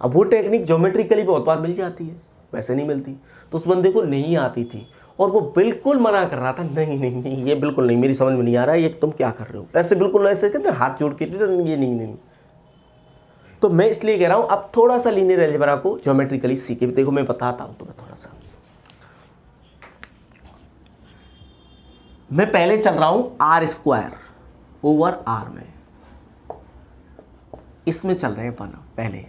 अब वो टेक्निक ज्योमेट्रिकली बहुत बार मिल जाती है, वैसे नहीं मिलती। तो उस बंदे को नहीं आती थी और वो बिल्कुल मना कर रहा था, नहीं नहीं नहीं ये बिल्कुल नहीं, मेरी समझ में नहीं आ रहा है, ये तुम क्या कर रहे हो, ऐसे बिल्कुल ऐसे कहते हैं हाथ जोड़ के, ये नहीं। तो मैं इसलिए कह रहा हूँ अब थोड़ा सा लीनियर अलजेब्रा को ज्योमेट्रिकली सीखे। देखो मैं बताता हूँ तुम्हें थोड़ा सा। मैं पहले चल रहा हूँ r² में, इसमें चल रहे हैं पहले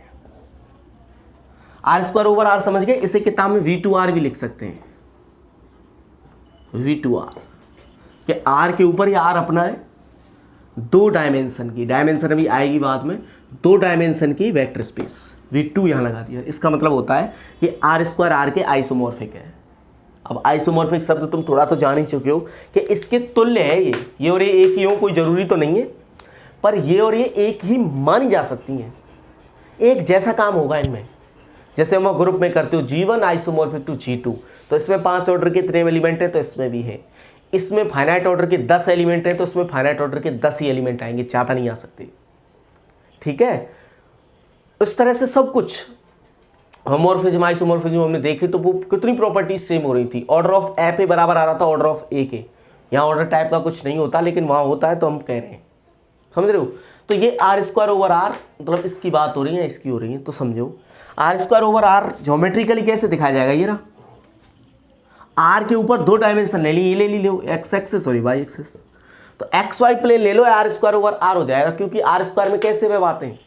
r² समझ गए। इसे किताब में v2r भी लिख सकते हैं, v2r कि r के ऊपर या r अपना है 2 डायमेंशन की, डायमेंशन अभी आएगी बाद में, 2 डायमेंशन की वेक्टर स्पेस, v2 यहाँ लगा दिया। इसका मतलब होता है कि r² के आइसोमॉर्फिक है। अब आइसोमॉर्फिक शब्द तुम थोड़ा तो जान ही चुके हो कि इसके तुल्य है ये और ये एक ही हो, कोई ज़रूरी तो नहीं है, पर ये और ये एक ही मानी जा सकती हैं, एक जैसा काम होगा इनमें। जैसे हम ग्रुप में करते हो G1 आइसोमॉर्फिक टू G2, तो इसमें 5 ऑर्डर के 3 एलिमेंट है, तो इसमें भी है। इसमें फाइनाइट ऑर्डर के 10 एलिमेंट है, तो इसमें फाइनाइट ऑर्डर के 10 ही एलिमेंट आएंगे, ज़्यादा नहीं आ सकते, ठीक है। इस तरह से सब कुछ होमोर्फिज्म आइसोमॉर्फिज्म हमने देखे तो वो कितनी प्रॉपर्टीज सेम हो रही थी। ऑर्डर ऑफ ए पे बराबर आ रहा था ऑर्डर ऑफ ए के, यहाँ ऑर्डर टाइप का कुछ नहीं होता, लेकिन वहाँ होता है, तो हम कह रहे हैं, समझ रहे हो। तो ये r² मतलब इसकी बात हो रही है, इसकी हो रही है, तो समझो r² ज्योमेट्रिकली कैसे दिखाया जाएगा। ये रहा r के ऊपर 2 डायमेंशन ले ली, ये ले लो x एक्सिस और y एक्सिस, तो xy प्लेन ले लो, r² हो जाएगा, क्योंकि r² में कैसे वेव आते हैं,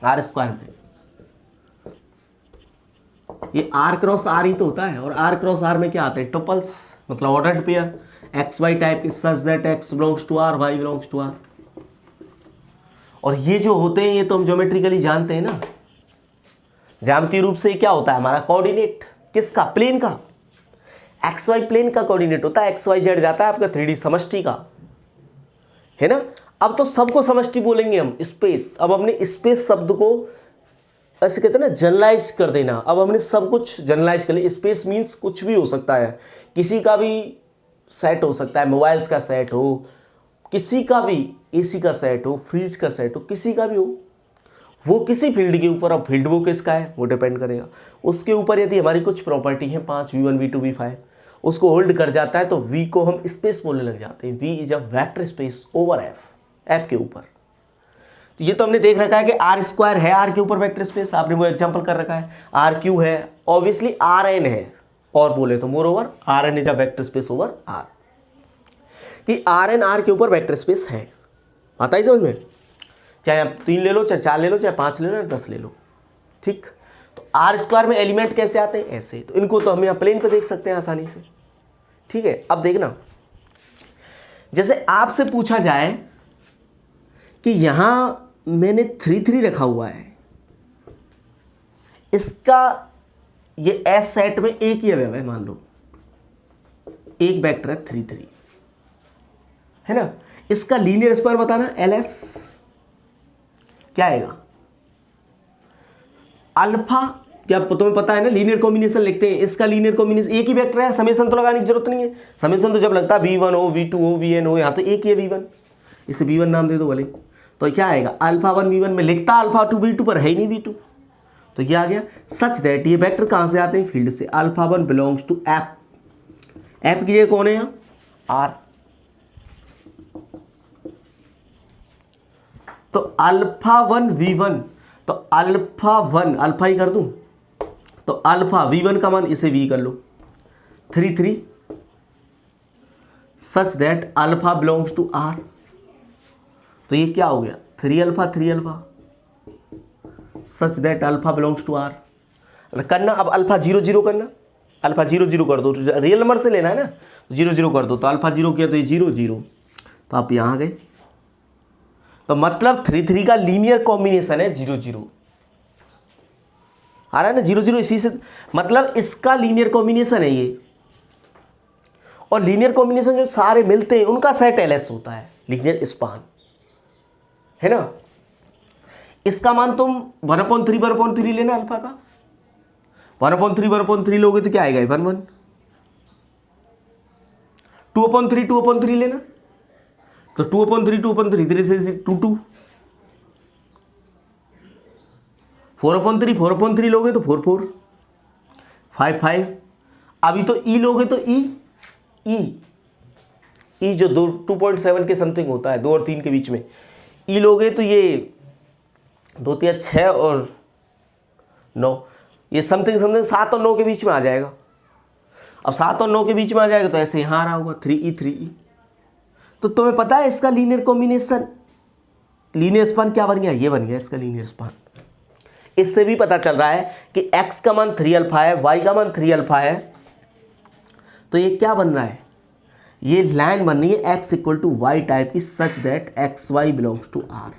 r² में ये r×r ही तो होता है, और r×r में क्या आते हैं टपल्स, मतलब ऑर्डर्ड पेयर xy टाइप के, such that x belongs to r, y belongs to r। और ये जो होते हैं ये तो हम ज्योमेट्रिकली जानते हैं ना, ज्यामितीय रूप से क्या होता है हमारा कोऑर्डिनेट, किसका, प्लेन का, xy प्लेन का कोऑर्डिनेट होता है, xyz जाता है आपका 3D समष्टि का, है ना। अब तो सबको समष्टि बोलेंगे हम, स्पेस। अब हमने स्पेस शब्द को ऐसे कहते हैं ना जनरलाइज कर देना, अब हमने सब कुछ जनरलाइज कर लिया। स्पेस मीन्स कुछ भी हो सकता है, किसी का भी सेट हो सकता है, मोबाइल्स का सेट हो, किसी का भी एसी का सेट हो, फ्रिज का सेट हो, किसी का भी हो, वो किसी फील्ड के ऊपर, अब फील्ड वो किसका है वो डिपेंड करेगा उसके ऊपर। यदि हमारी कुछ प्रॉपर्टी है 5 v1 v2 v5 उसको होल्ड कर जाता है तो v को हम स्पेस बोलने लग जाते हैं। v is a vector space over f के ऊपर। तो ये तो हमने देख रखा है कि आर स्क्वायर है आर के ऊपर वेक्टर स्पेस, आपने वो एग्जांपल कर रखा है। आर क्यू है, ऑब्वियसली आर एन है, और बोले तो moreover R n is a vector space over R, कि आर एन आर के ऊपर वेक्टर स्पेस है। आता ही समझ में, चाहे आप 3 ले लो, चाहे 4 ले लो, चाहे 5 ले लो, 10 ले लो, ठीक। तो आर स्क्वायर में एलिमेंट कैसे आते हैं, ऐसे। तो इनको तो हम यहाँ प्लेन पे देख सकते हैं आसानी से, ठीक है। अब देखना, जैसे आपसे पूछा जाए कि यहां मैंने 3 3 रखा हुआ है, इसका ये एस सेट में एक ही अवयव है, मान लो एक वेक्टर है 3 3, है ना। इसका लीनियर स्क्वायर बताना, एल एस क्या आएगा, अल्फा, क्या तुम्हें पता है ना, लीनियर कॉम्बिनेशन लिखते हैं, इसका लीनियर कॉम्बिनेशन एक ही वेक्टर है, समेशन तो लगाने की जरूरत नहीं है। समेशन तो जब लगता है v1 हो, v2 हो, vn हो, यहां तो एक ही है v1, इसे v1 नाम दे दो भले। तो क्या आएगा, अल्फा 1 v1 में लिखता अल्फा 2 v2 पर है ही नहीं v2, तो ये आ गया। सच दैट ये वेक्टर कहां से आते हैं, फील्ड से। Alpha 1 belongs to F, F की जगह कौन है यहां, आर। तो अल्फा 1 v1, तो अल्फा 1 अल्फा ही कर दूं, तो अल्फा v1 का मान इसे v कर लो 3 3, such that alpha belongs to R. तो ये क्या हो गया, 3 alpha, such that alpha belongs to R. करना अब अल्फा 0 0 करना, अल्फा 0 0 कर दो, रियल नंबर से लेना है ना, 0 0 कर दो। तो अल्फा 0 किया तो ये 0 0, तो आप यहां गए। तो मतलब 3 3 का लीनियर कॉम्बिनेशन है 0 0, आ रहा है ना 0 0, इसी से मतलब इसका लीनियर कॉम्बिनेशन है ये। और लीनियर कॉम्बिनेशन जो सारे मिलते हैं उनका सेट एलएस होता है, लीनियर स्पान, है ना। इसका मान तुम 1/3 लेना अल्फा का, 1/3 लोगे तो क्या आएगा 1 1, 2/3 लेना, तो 2/3 2 2, 4/3 लोगे तो 4 4, 5 5। अभी तो ई लोगे तो ई जो 2.7 के समथिंग होता है, 2 और 3 के बीच में, ई लोगे तो ये 2 3 6 और 9, ये समथिंग 7 और 9 के बीच में आ जाएगा। अब 7 और 9 के बीच में आ जाएगा तो ऐसे यहाँ आ रहा होगा 3e। तो तुम्हें पता है इसका लीनियर कॉम्बिनेशन, लीनियर स्पान क्या बन गया, ये बन गया इसका लीनियर स्पान। इससे भी पता चल रहा है कि x का मान 3 अल्फा है, y का मान 3 अल्फा है, तो ये क्या बन रहा है, ये लाइन बन रही है x equal to Y type की, such that X Y belongs to R.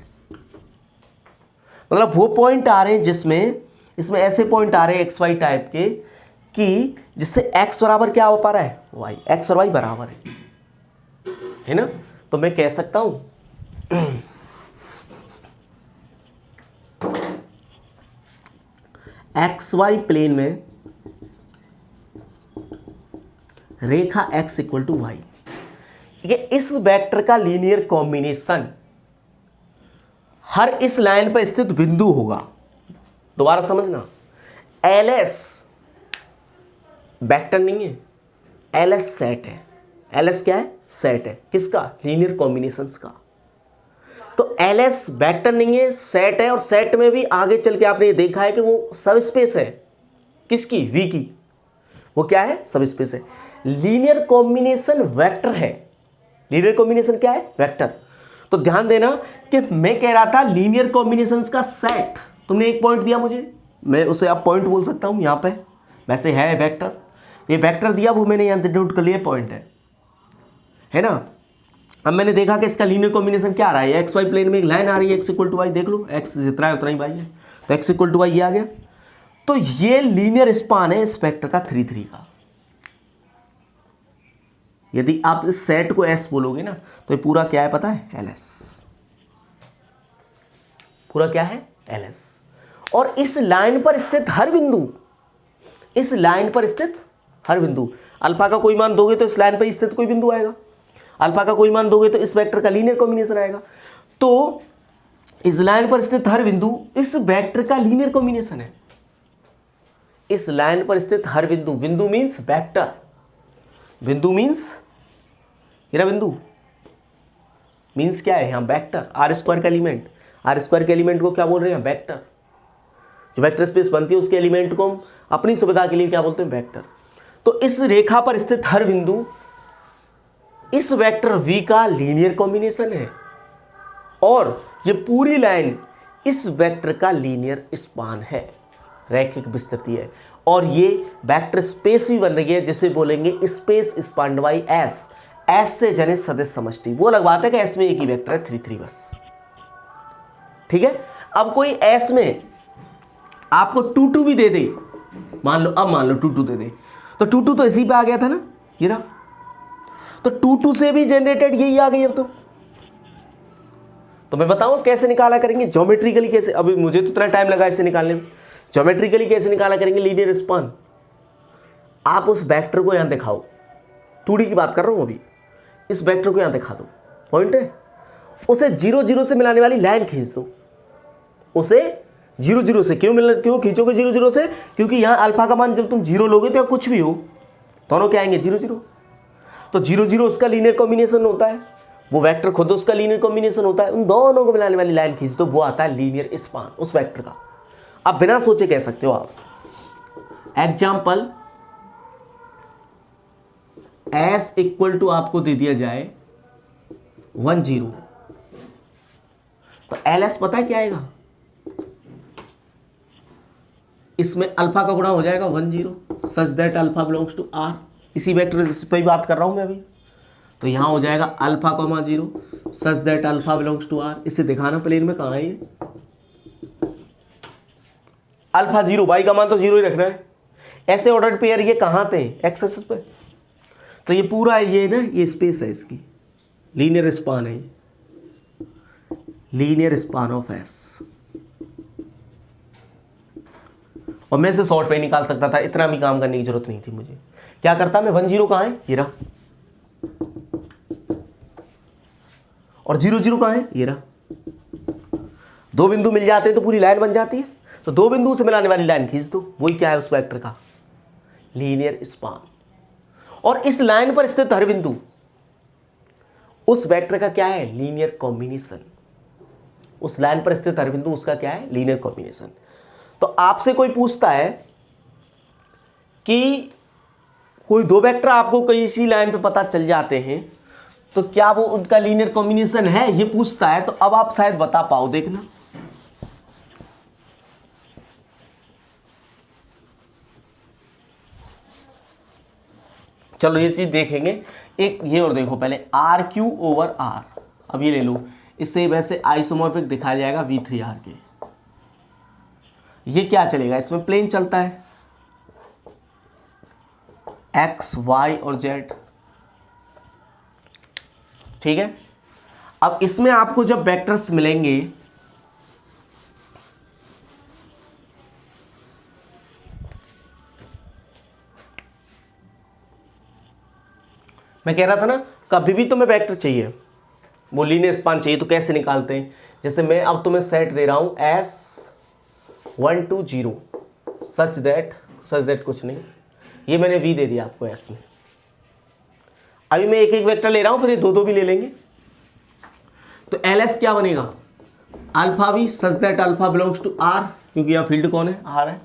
मतलब वो पॉइंट आ रहे हैं जिसमें, इसमें ऐसे पॉइंट आ रहे हैं एक्स वाई टाइप के कि जिससे x बराबर क्या हो पा रहा है, y, x और y बराबर है ना। तो मैं कह सकता हूं एक्स वाई प्लेन में रेखा x इक्वल टू वाई, ठीक है। इस वेक्टर का लीनियर कॉम्बिनेशन हर इस लाइन पर स्थित बिंदु होगा। दोबारा समझना, एलएस वेक्टर नहीं है, एलएस सेट है। एलएस क्या है, सेट है, किसका, लीनियर कॉम्बिनेशंस का। तो एलएस वेक्टर नहीं है, सेट है, और सेट में भी आगे चल के आपने ये देखा है कि वो सब स्पेस है, किसकी, वी की। वो क्या है, सब स्पेस है। लीनियर कॉम्बिनेशन वेक्टर है, लीनियर कॉम्बिनेशन क्या है, वेक्टर। तो ध्यान देना कि मैं कह रहा था लीनियर कॉम्बिनेशंस का सेट, तुमने एक पॉइंट दिया मुझे, मैं उसे आप पॉइंट बोल सकता हूं, यहां पे वैसे है वेक्टर, ये वेक्टर दिया, वो मैंने यहां नोट कर लिया, पॉइंट है ना। अब मैंने देखा कि इसका लीनियर कॉम्बिनेशन क्या आ रहा है, एक्स वाई प्लेन में एक लाइन आ रही है, एक्स इक्वल टू वाई, देख लो एक्स जितना है उतना ही वाई है, तो एक्स इक्वल टू वाई ये आ गया। तो ये लीनियर स्पान है इस वेक्टर का 3 3 का। यदि आप इस सेट को एस बोलोगे ना, तो ये पूरा क्या है पता है, एलएस, पूरा क्या है, एलएस। और इस लाइन पर स्थित हर बिंदु, इस लाइन पर स्थित हर बिंदु, अल्फा का कोई मान दोगे तो इस लाइन पर स्थित कोई बिंदु आएगा, अल्फा का कोई मान दोगे तो इस वेक्टर का लीनियर कॉम्बिनेशन आएगा। तो इस लाइन पर स्थित हर बिंदु इस वेक्टर का लीनियर कॉम्बिनेशन है। इस लाइन पर स्थित हर बिंदु, बिंदु मीन्स वेक्टर, बिंदु मीन्स बिंदु मीन्स क्या है यहाँ, वेक्टर, आर स्क्वायर का एलिमेंट। आर स्क्वायर के एलिमेंट को क्या बोल रहे हैं, वेक्टर। जो वेक्टर स्पेस बनती है उसके एलिमेंट को हम अपनी सुविधा के लिए क्या बोलते हैं, वेक्टर। तो इस रेखा पर स्थित हर बिंदु इस वेक्टर v का लीनियर कॉम्बिनेशन है और ये पूरी लाइन इस वेक्टर का लीनियर स्पान है, रैखिक विस्तृति है। और ये वेक्टर स्पेस भी बन रही है जिसे बोलेंगे स्पेस स्पान्ड बाई एस। एस से जनित सदिश समष्टि, वो अलग बात है कि एस में एक ही वेक्टर है 3 3 बस, ठीक है। अब कोई एस में आपको 2 2 भी दे दे, मान लो, अब मान लो 2 2 दे दे, तो 2 2 तो इसी पे आ गया था ना, ये रहा। तो 2 2 से भी जनरेटेड यही आ गई। अब तो मैं बताऊं कैसे निकाला करेंगे, ज्योमेट्रिकली कैसे। अभी मुझे तो इतना टाइम लगा इसे निकालने में, ज्योमेट्रिकली कैसे निकाला करेंगे लीनियर स्पान। आप उस वेक्टर को यहां दिखाओ, 2D की बात कर रहा हूं अभी, इस वेक्टर को यहां दिखा दो, पॉइंट है, उसे 0 0 से मिलाने वाली लाइन खींच दो, उसे 0 0 से क्यों खींचोगे 0 0 से, क्योंकि यहां अल्फा का मान जब तुम 0 लोगे तो कुछ भी हो दोनों क्या आएंगे 0 0। तो 0 0 उसका लीनियर कॉम्बिनेशन होता है, वो वेक्टर खुद उसका लीनियर कॉम्बिनेशन होता है, उन दोनों को मिलाने वाली लाइन खींच दो, वो आता है लीनियर स्पान उस वेक्टर का। आप बिना सोचे कह सकते हो आप, एग्जाम्पल एस इक्वल टू आपको दे दिया जाए 1 0, तो एल एस पता है क्या आएगा, इसमें अल्फा का गुणा हो जाएगा 1 0 such that alpha belongs to R. इसी वेक्टर पे ही बात कर रहा हूं मैं अभी। तो यहां हो जाएगा alpha comma 0 such that alpha belongs to R. इसे दिखाना प्लेन में कहां है ये, अल्फा 0, वाई का मान तो 0 ही रखना है। ऐसे ऑर्डर्ड पेयर ये कहां थे, एक्स एक्सिस पे। तो ये पूरा ये ना, ये स्पेस है इसकी, लीनियर स्पान है, लीनियर स्पान ऑफ एस। और मैं इसे शॉर्ट पे निकाल सकता था, इतना भी काम करने की जरूरत नहीं थी मुझे। क्या करता मैं, 1 0 कहां है, ये रहा, और 0 0 कहां है, ये रहा। 2 बिंदु मिल जाते हैं तो पूरी लाइन बन जाती है। तो 2 बिंदु से मिलाने वाली लाइन खींच दो, वही क्या है उस वेक्टर का लीनियर स्पान। और इस लाइन पर स्थित हर बिंदु उस वेक्टर का क्या है, लीनियर कॉम्बिनेशन। उस लाइन पर स्थित हर बिंदु उसका क्या है, लीनियर कॉम्बिनेशन। तो आपसे कोई पूछता है कि कोई 2 वेक्टर आपको कहीं इसी लाइन पे पता चल जाते हैं, तो क्या वो उनका लीनियर कॉम्बिनेशन है, ये पूछता है। तो अब आप शायद बता पाओ, देखना। चलो ये चीज देखेंगे। एक ये और देखो पहले, RQ ओवर R, अब ये ले लो, इससे वैसे आइसोमॉर्फिक दिखाया जाएगा V3R के। ये क्या चलेगा, इसमें प्लेन चलता है X Y और Z, ठीक है। अब इसमें आपको जब वेक्टर्स मिलेंगे, मैं कह रहा था ना, कभी भी तुम्हें वेक्टर चाहिए, वो लीनियर स्पान चाहिए, तो कैसे निकालते हैं। जैसे मैं अब तुम्हें सेट दे रहा हूं S 1 2 0 सच दैट कुछ नहीं, ये मैंने V दे दिया आपको S में। अभी मैं एक एक वेक्टर ले रहा हूं, फिर ये 2 2 भी ले लेंगे। तो LS क्या बनेगा, alpha V such that alpha belongs to R, क्योंकि यहाँ फील्ड कौन है, R है।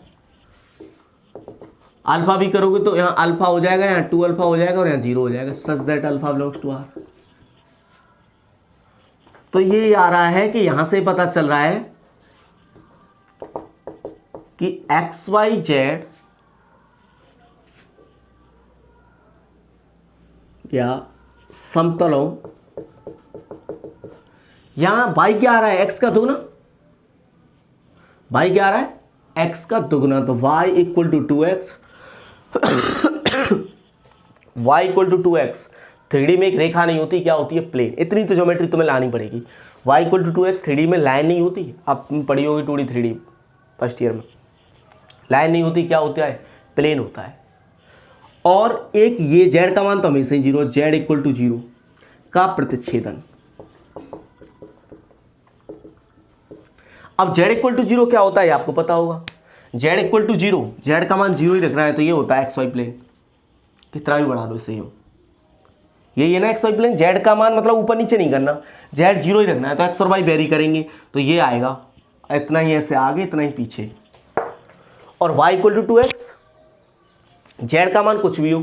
अल्फा भी करोगे तो यहाँ अल्फा हो जाएगा, यहाँ 2 अल्फा हो जाएगा और यहाँ 0 हो जाएगा, such that alpha belongs to R। तो ये आ रहा है कि यहां से पता चल रहा है कि XYZ या समतलों, यहां y क्या आ रहा है, x का दुगना, y क्या आ रहा है, x का दुगना। तो y equal to 2x, y equal to 2x। 3D में एक रेखा नहीं होती, क्या होती है, प्लेन। इतनी तो ज्योमेट्री तुम्हें लानी पड़ेगी। y equal to 2x, 3D में लाइन नहीं होती, आप पढ़ी होगी 2D 3D फर्स्ट ईयर में, लाइन नहीं होती, क्या होता है, प्लेन होता है। और एक ये z का मान तो हमेशा ही 0, z इक्वल टू 0 का प्रतिच्छेदन, अब z इक्वल टू 0 क्या होता है आपको पता होगा, z इक्वल टू 0, z का मान 0 ही रखना है तो ये होता है XY प्लेन, कितना भी बढ़ा लो इसे, यही है ना XY प्लेन। z का मान मतलब ऊपर नीचे नहीं करना, z 0 ही रखना है तो x और y वेरी करेंगे तो ये आएगा इतना ही ऐसे आगे इतना ही पीछे, और y equal to 2x, z का मान कुछ भी हो,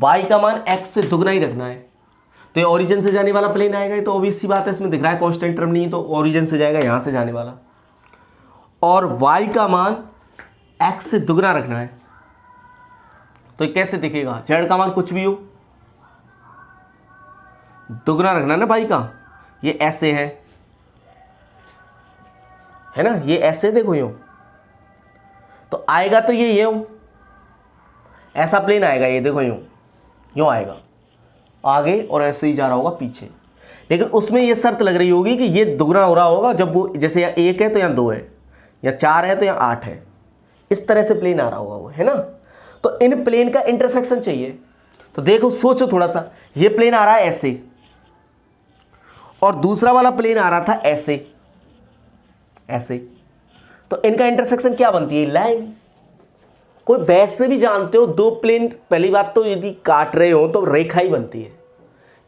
y का मान x से दुगना ही रखना है तो ये ओरिजिन से जाने वाला प्लेन आएगा, तो ऑब्वियस सी बात है, इसमें दिख रहा है कांस्टेंट टर्म नहीं है तो ओरिजिन से जाएगा यहां से जाने वाला, और y का मान x से दुगना रखना है तो ये कैसे दिखेगा, z का मान कुछ भी हो दुगना रखना है ना y का, ये ऐसे है ना, ये ऐसे देखो यूं तो आएगा तो ये यूं ऐसा प्लेन आएगा, ये देखो यूं आएगा आगे और ऐसे ही जा रहा होगा पीछे, लेकिन उसमें ये शर्त लग रही होगी कि ये दुगना हो रहा होगा जब वो, जैसे यहाँ 1 है तो यहाँ 2 है, या 4 है तो यहाँ 8 है, इस तरह से प्लेन आ रहा होगा वो, है ना। तो इन प्लेन का इंटरसेक्शन चाहिए, तो देखो सोचो थोड़ा सा, ये प्लेन आ रहा है ऐसे और दूसरा वाला प्लेन आ रहा था ऐसे, तो इनका इंटरसेक्शन क्या बनती है, लाइन। कोई वैसे भी जानते हो दो प्लेन, पहली बात तो यदि काट रहे हो तो रेखा ही बनती है,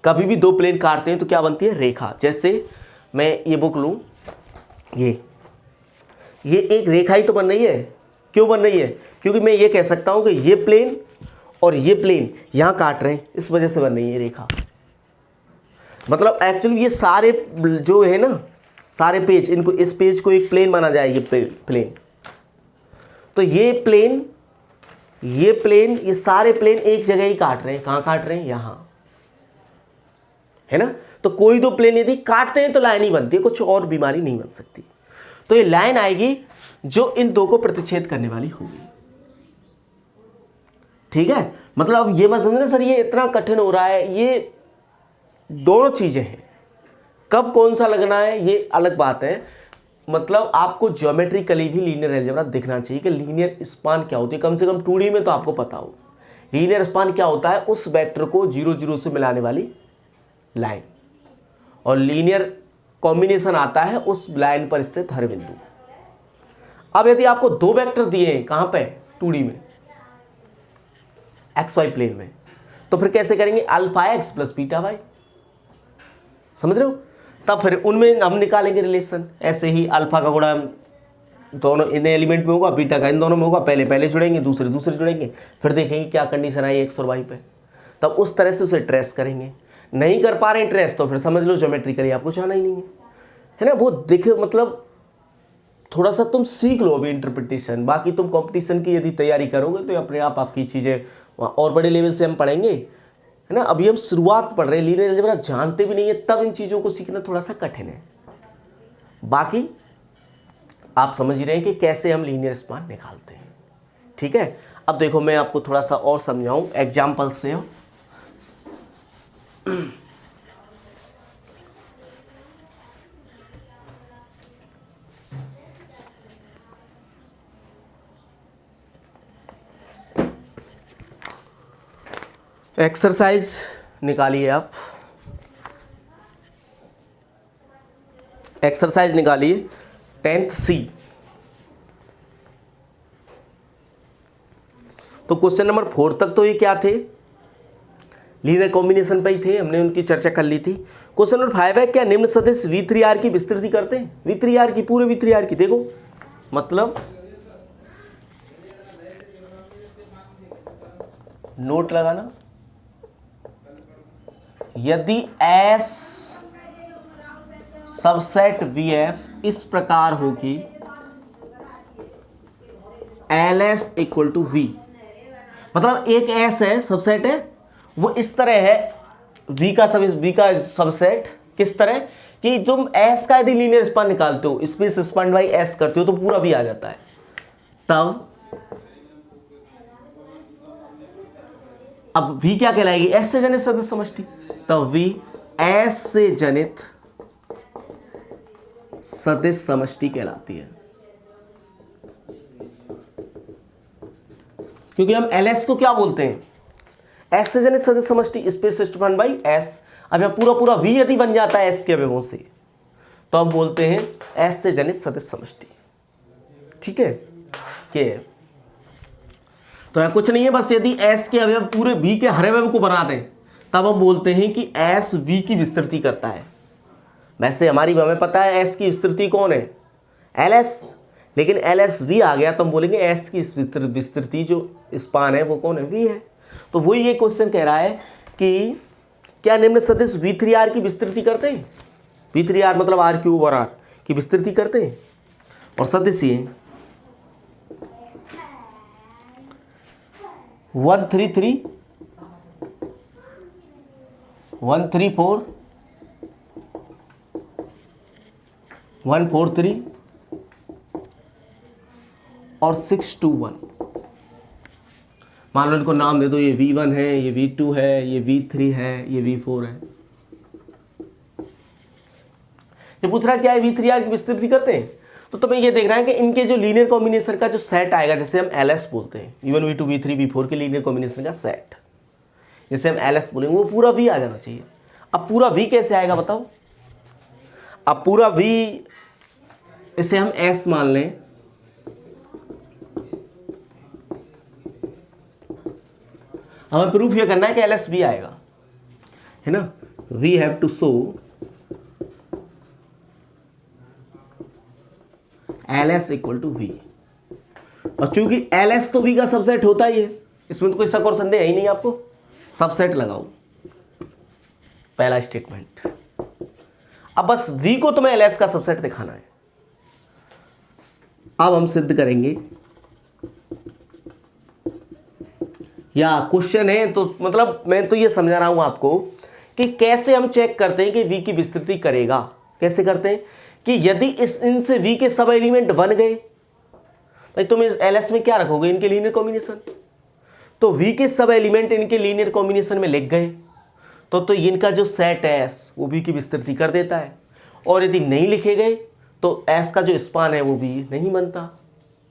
कभी भी दो प्लेन काटते हैं तो क्या बनती है, रेखा। जैसे मैं ये बुक लूं, ये एक रेखा ही तो बन रही है, क्यों बन रही है, क्योंकि मैं ये कह सकता हूं कि ये प्लेन और ये प्लेन यहां काट रहे हैं, इस वजह से बन रही है रेखा। मतलब एक्चुअली ये सारे जो है ना, सारे पेज, इनको, इस पेज को एक प्लेन माना जाए, ये प्लेन, तो ये प्लेन, ये सारे प्लेन एक जगह ही काट रहे हैं, कहां काट रहे हैं, यहां, है ना। तो कोई दो प्लेन यदि काटते हैं तो लाइन ही बनती है, कुछ और बीमारी नहीं बन सकती। तो ये लाइन आएगी जो इन दो को प्रतिच्छेद करने वाली होगी, ठीक है। मतलब अब ये मत समझना सर ये इतना कठिन हो रहा है, ये दोनों चीजें हैं, कब कौन सा लगना है ये अलग बात है। मतलब आपको ज्योमेट्रिकली भी लीनियर अलजेब्रा दिखना चाहिए कि लीनियर स्पान क्या होती है, कम से कम 2D में तो आपको पता हो लीनियर स्पान क्या होता है, उस वेक्टर को 0 0 से मिलाने वाली लाइन, और लीनियर कॉम्बिनेशन आता है उस लाइन पर स्थित हर बिंदु। अब यदि आपको दो वेक्टर दिए हैं, कहां पे, 2D में, XY प्लेन में, तो फिर कैसे करेंगे, alpha x plus beta y, समझ रहे हो। तब फिर उनमें हम निकालेंगे रिलेशन, ऐसे ही अल्फा का गुणा दोनों इन एलिमेंट में होगा, बीटा का इन दोनों में होगा, पहले जुड़ेंगे, दूसरे जुड़ेंगे, फिर देखेंगे क्या कंडीशन आई x और y पे, तब उस तरह से उसे ट्रेस करेंगे। नहीं कर पा रहे हैं ट्रेस तो फिर समझ लो ज्योमेट्रिकली आपको जाना ही नहीं है ना। वो देखे, मतलब थोड़ा सा तुम सीख लो अभी इंटरप्रिटेशन, बाकी तुम कंपटीशन की यदि तैयारी करोगे तो अपने आप आपकी चीज़ें और बड़े लेवल से हम पढ़ेंगे, है ना। अभी हम शुरुआत पढ़ रहे हैं, लीनियर अलजेब्रा जानते भी नहीं है, तब इन चीज़ों को सीखना थोड़ा सा कठिन है। बाकी आप समझ ही रहे हैं कि कैसे हम लीनियर स्पान निकालते हैं, ठीक है। अब देखो मैं आपको थोड़ा सा और समझाऊं एग्जाम्पल से। एक्सरसाइज निकालिए आप, एक्सरसाइज निकालिए 10th C। तो क्वेश्चन नंबर 4 तक तो ये क्या थे, लीनियर कॉम्बिनेशन पे ही थे, हमने उनकी चर्चा कर ली थी। क्वेश्चन नंबर 5 है, क्या निम्न सदिश V3R की विस्तृति करते हैं, V3R की, पूरे V3R की, देखो मतलब नोट लगाना, यदि S सबसेट VF इस प्रकार हो कि LS इक्वल टू V, मतलब एक S है, सबसेट है, वो इस तरह है, V का सबसेट किस तरह कि तुम S का यदि लीनियर स्पान निकालते हो, स्पेस स्पान बाई S करते हो तो पूरा V आ जाता है। तब अब V क्या कहलाएगी, S से जनित सदिश समष्टि, तब V S से जनित सदिश समष्टि कहलाती है, क्योंकि हम LS को क्या बोलते हैं, S से जनित सदिश समष्टि स्पेस स्पान बाई S। अब यहां पूरा V यदि बन जाता है S के अवयवों से, तो हम बोलते हैं एस से जनित सदिश समष्टि। ठीक है, के तो यह कुछ नहीं है, बस यदि एस के अवयव पूरे वी के हर अवयव को बना दें तब हम बोलते हैं कि एस वी की विस्तृति करता है। वैसे हमें पता है एस की विस्तृति कौन है, एल एस, लेकिन एल एस वी आ गया तो हम बोलेंगे एस की विस्तृति जो स्पान है वो कौन है, वी है। तो वही ये क्वेश्चन कह रहा है कि क्या निम्न सदिश V3R की विस्तृति करते हैं, V3R मतलब R क्यूब और R की विस्तृति करते हैं। और सदिश ये 133 134 143 और 621, मान लो इनको नाम दे दो, ये V1 है, ये V2 है, ये V3 है, ये V4 है। ये पूछ रहा है क्या है V3R की विस्तृति करते हैं, तो तुम्हें ये देखना है कि इनके जो लीनियर कॉम्बिनेशन का जो सेट आएगा, जैसे हम LS बोलते हैं, V1 V2 V3 V4 के लीनियर कॉम्बिनेशन का सेट, जैसे हम LS बोलेंगे, वो पूरा V आ जाना चाहिए। अब पूरा V कैसे आएगा बताओ, अब पूरा V इसे हम S मान लें, हमें प्रूफ ये करना है कि LS V आएगा, है ना। We have to show LS equal to V, और चूंकि LS तो V का सबसेट होता ही है, इसमें तो कोई शक और संदेह है ही नहीं आपको। सबसेट लगाओ, पहला स्टेटमेंट। अब बस V को तुम्हें LS का सबसेट दिखाना है। अब हम सिद्ध करेंगे, या क्वेश्चन है तो मतलब मैं तो ये समझा रहा हूं आपको कि कैसे हम चेक करते हैं कि V की विस्तृति करेगा। कैसे करते हैं कि यदि इनसे V के सब एलिमेंट बन गए, भाई तुम इस LS में क्या रखोगे, इनके लीनियर कॉम्बिनेशन, तो V के सब एलिमेंट इनके लीनियर कॉम्बिनेशन में लिख गए तो इनका जो सेट है S वो V की विस्तृति कर देता है। और यदि नहीं लिखे गए तो S का जो स्पान है वो V नहीं बनता,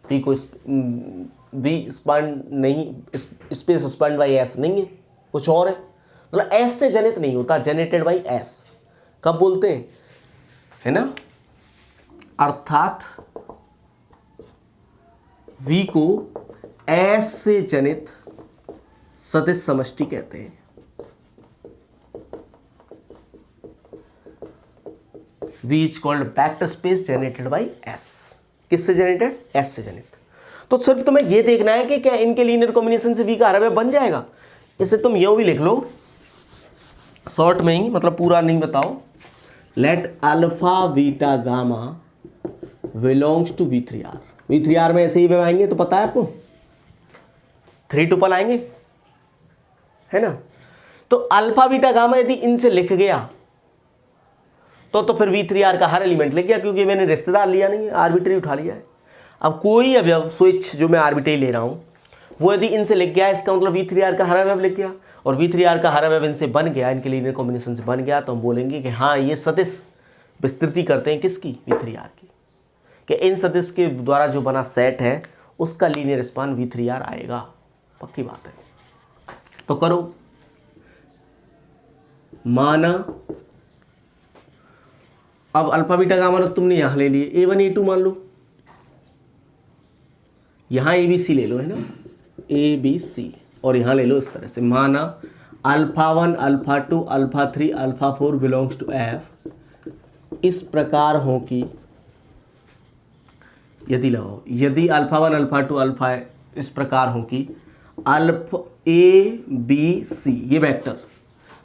V को V स्पान नहीं, स्पेस स्पान बाई S नहीं है, कुछ और है, मतलब S से जनित नहीं होता, जेनेटेड बाई S कब बोलते हैं, है ना। अर्थात V को S से जनित सदिश समष्टि कहते हैं। V is called vector space जेनेटेड by S। किससे जेनेटेड, S से जनित। तो सिर्फ तुम्हें यह देखना है कि क्या इनके लीनियर कॉम्बिनेशन से V का हर अवयव बन जाएगा। इसे तुम यूं भी लिख लो शॉर्ट में ही, मतलब पूरा नहीं बताओ, let alpha beta gamma belongs to V3R। V3R में ऐसे ही वेव आएंगे तो पता है आपको 3 टुपल आएंगे, है ना। तो अल्फा बीटा गामा यदि इनसे लिख गया तो फिर V3R का हर एलिमेंट लिख गया, क्योंकि मैंने रिश्तेदार लिया नहीं है, आर्बिट्री उठा लिया है। अब कोई अवयव स्विच जो मैं आर्बिट्री ले रहा हूं वो यदि इनसे लिख गया, इसका मतलब V3R का हर अवयव लिख गया, और V3R का हर अवयव इनसे बन गया, इनके लीनियर कॉम्बिनेशन से बन गया, तो हम बोलेंगे कि हाँ ये सदिश विस्तृति करते हैं किसकी, V3R की, कि इन सदिश के द्वारा जो बना सेट है उसका लीनियर स्पान V3R आएगा, पक्की बात है। तो करो, माना अब अल्फा बीटा गामा तुमने यहां ले लिए, A1 A2 मान लो, यहां ABC ले लो, है ना, ABC, और यहां ले लो इस तरह से, माना alpha 1 alpha 2 alpha 3 alpha 4 belongs to F, इस प्रकार हो कि यदि लगाओ, यदि अल्फा 1 अल्फा 2 अल्फा इस प्रकार हो कि अल्फा ABC, ये वेक्टर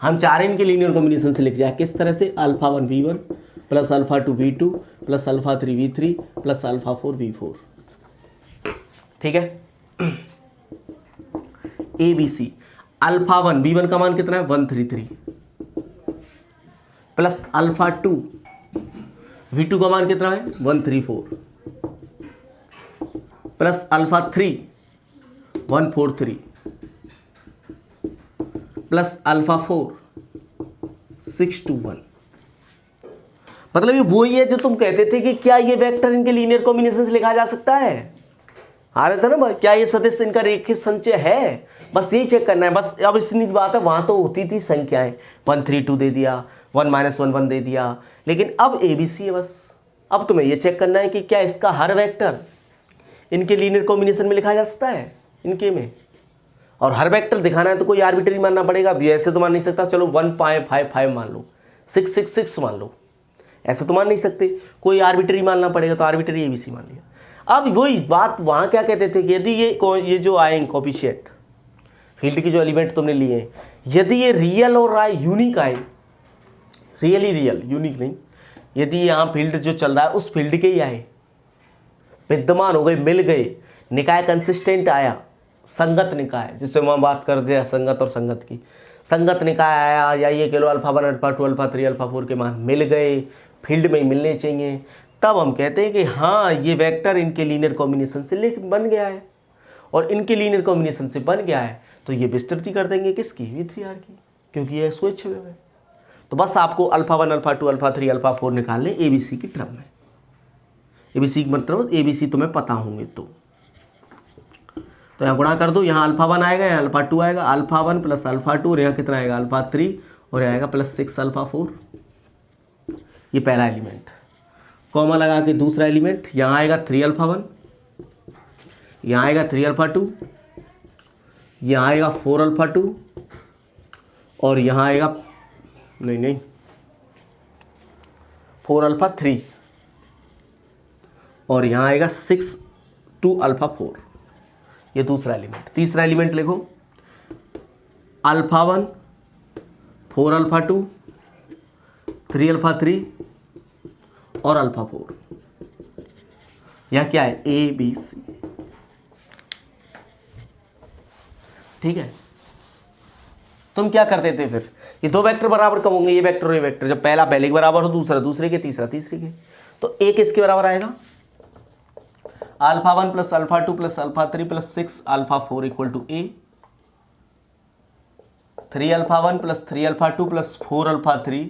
हम चार इनके लीनियर कॉम्बिनेशन से लिख जाए, किस तरह से, alpha 1 V1 plus alpha 2 V2 plus alpha 3 V3 plus alpha 4 V4, ठीक है। ABC अल्फा 1 V1 का मान कितना है 133 प्लस अल्फा 2 V2 का मान कितना है 134 प्लस अल्फा 3 143 प्लस अल्फा 4 621। मतलब ये वही है जो तुम कहते थे कि क्या ये वेक्टर इनके लीनियर कॉम्बिनेशन से लिखा जा सकता है, आ रहा था ना भाई, क्या ये सदिश इनका रेखिक संचय है, बस यही चेक करना है बस। अब इतनी बात है, वहाँ तो होती थी संख्याएं, 1 3 2 दे दिया, 1 -1 1 दे दिया, लेकिन अब ABC है बस। अब तुम्हें ये चेक करना है कि क्या इसका हर वेक्टर इनके लीनियर कॉम्बिनेशन में लिखा जा सकता है, इनके में। और हर वेक्टर दिखाना है तो कोई आर्बिट्री मानना पड़ेगा, ऐसे तो मान नहीं सकता। चलो 1.55 मान लो, 666 मान लो, ऐसे तो मान नहीं सकते, कोई आर्बिट्री मानना पड़ेगा, तो आर्बिट्री ABC मान लिया। अब वही बात वहाँ क्या कहते थे कि यदि ये जो आए कोफिशिएंट फील्ड की जो एलिमेंट तुमने लिए हैं, यदि ये रियल और आए, यूनिक आए, रियली रियल, यूनिक नहीं, यदि यहाँ फील्ड जो चल रहा है उस फील्ड के ही आए, विद्यमान हो गए, मिल गए, निकाय कंसिस्टेंट आया, संगत निकाय जिससे वहाँ बात कर दिया संगत और संगत की, संगत निकाय आया, या ये किलो α1 α2 α3 α4 के मान मिल गए, फील्ड में ही मिलने चाहिए, तब हम कहते हैं कि हाँ ये वेक्टर इनके लीनियर कॉम्बिनेशन से बन गया है। और इनके लीनियर कॉम्बिनेशन से बन गया है तो ये विस्तृति कर देंगे किसकी, V3R की, क्योंकि ये स्विच हुए हैं। तो बस आपको α1 α2 α3 α4 निकालने ABC की टर्म में। ABC मतलब ABC तुम्हें पता होंगे तो यहाँ गुणा कर दो, यहाँ α1 आएगा, यहाँ α2 आएगा, α1 + α2, और यहाँ कितना आएगा α3, और यहाँ आएगा +6 α4। ये पहला एलिमेंट, कॉमा लगा के दूसरा एलिमेंट, यहाँ आएगा 3 α1, यहाँ आएगा 3 α2, यहाँ आएगा 4 α2, और यहाँ आएगा नहीं 4 α3, और यहाँ आएगा 6 2 α4। ये दूसरा एलिमेंट। तीसरा एलिमेंट लिखो, α1 4 α2 3 α3 और α4। यह क्या है, ABC। ठीक है, तुम क्या करते थे फिर, ये दो वेक्टर बराबर कब होंगे, ये वेक्टर और ये वेक्टर, जब पहला पहले के बराबर हो, दूसरा दूसरे के, तीसरा तीसरे के, तो एक इसके बराबर आएगा α1 + α2 + α3 + 6 α4 = A, 3 α1 + 3 α2 + 4 α3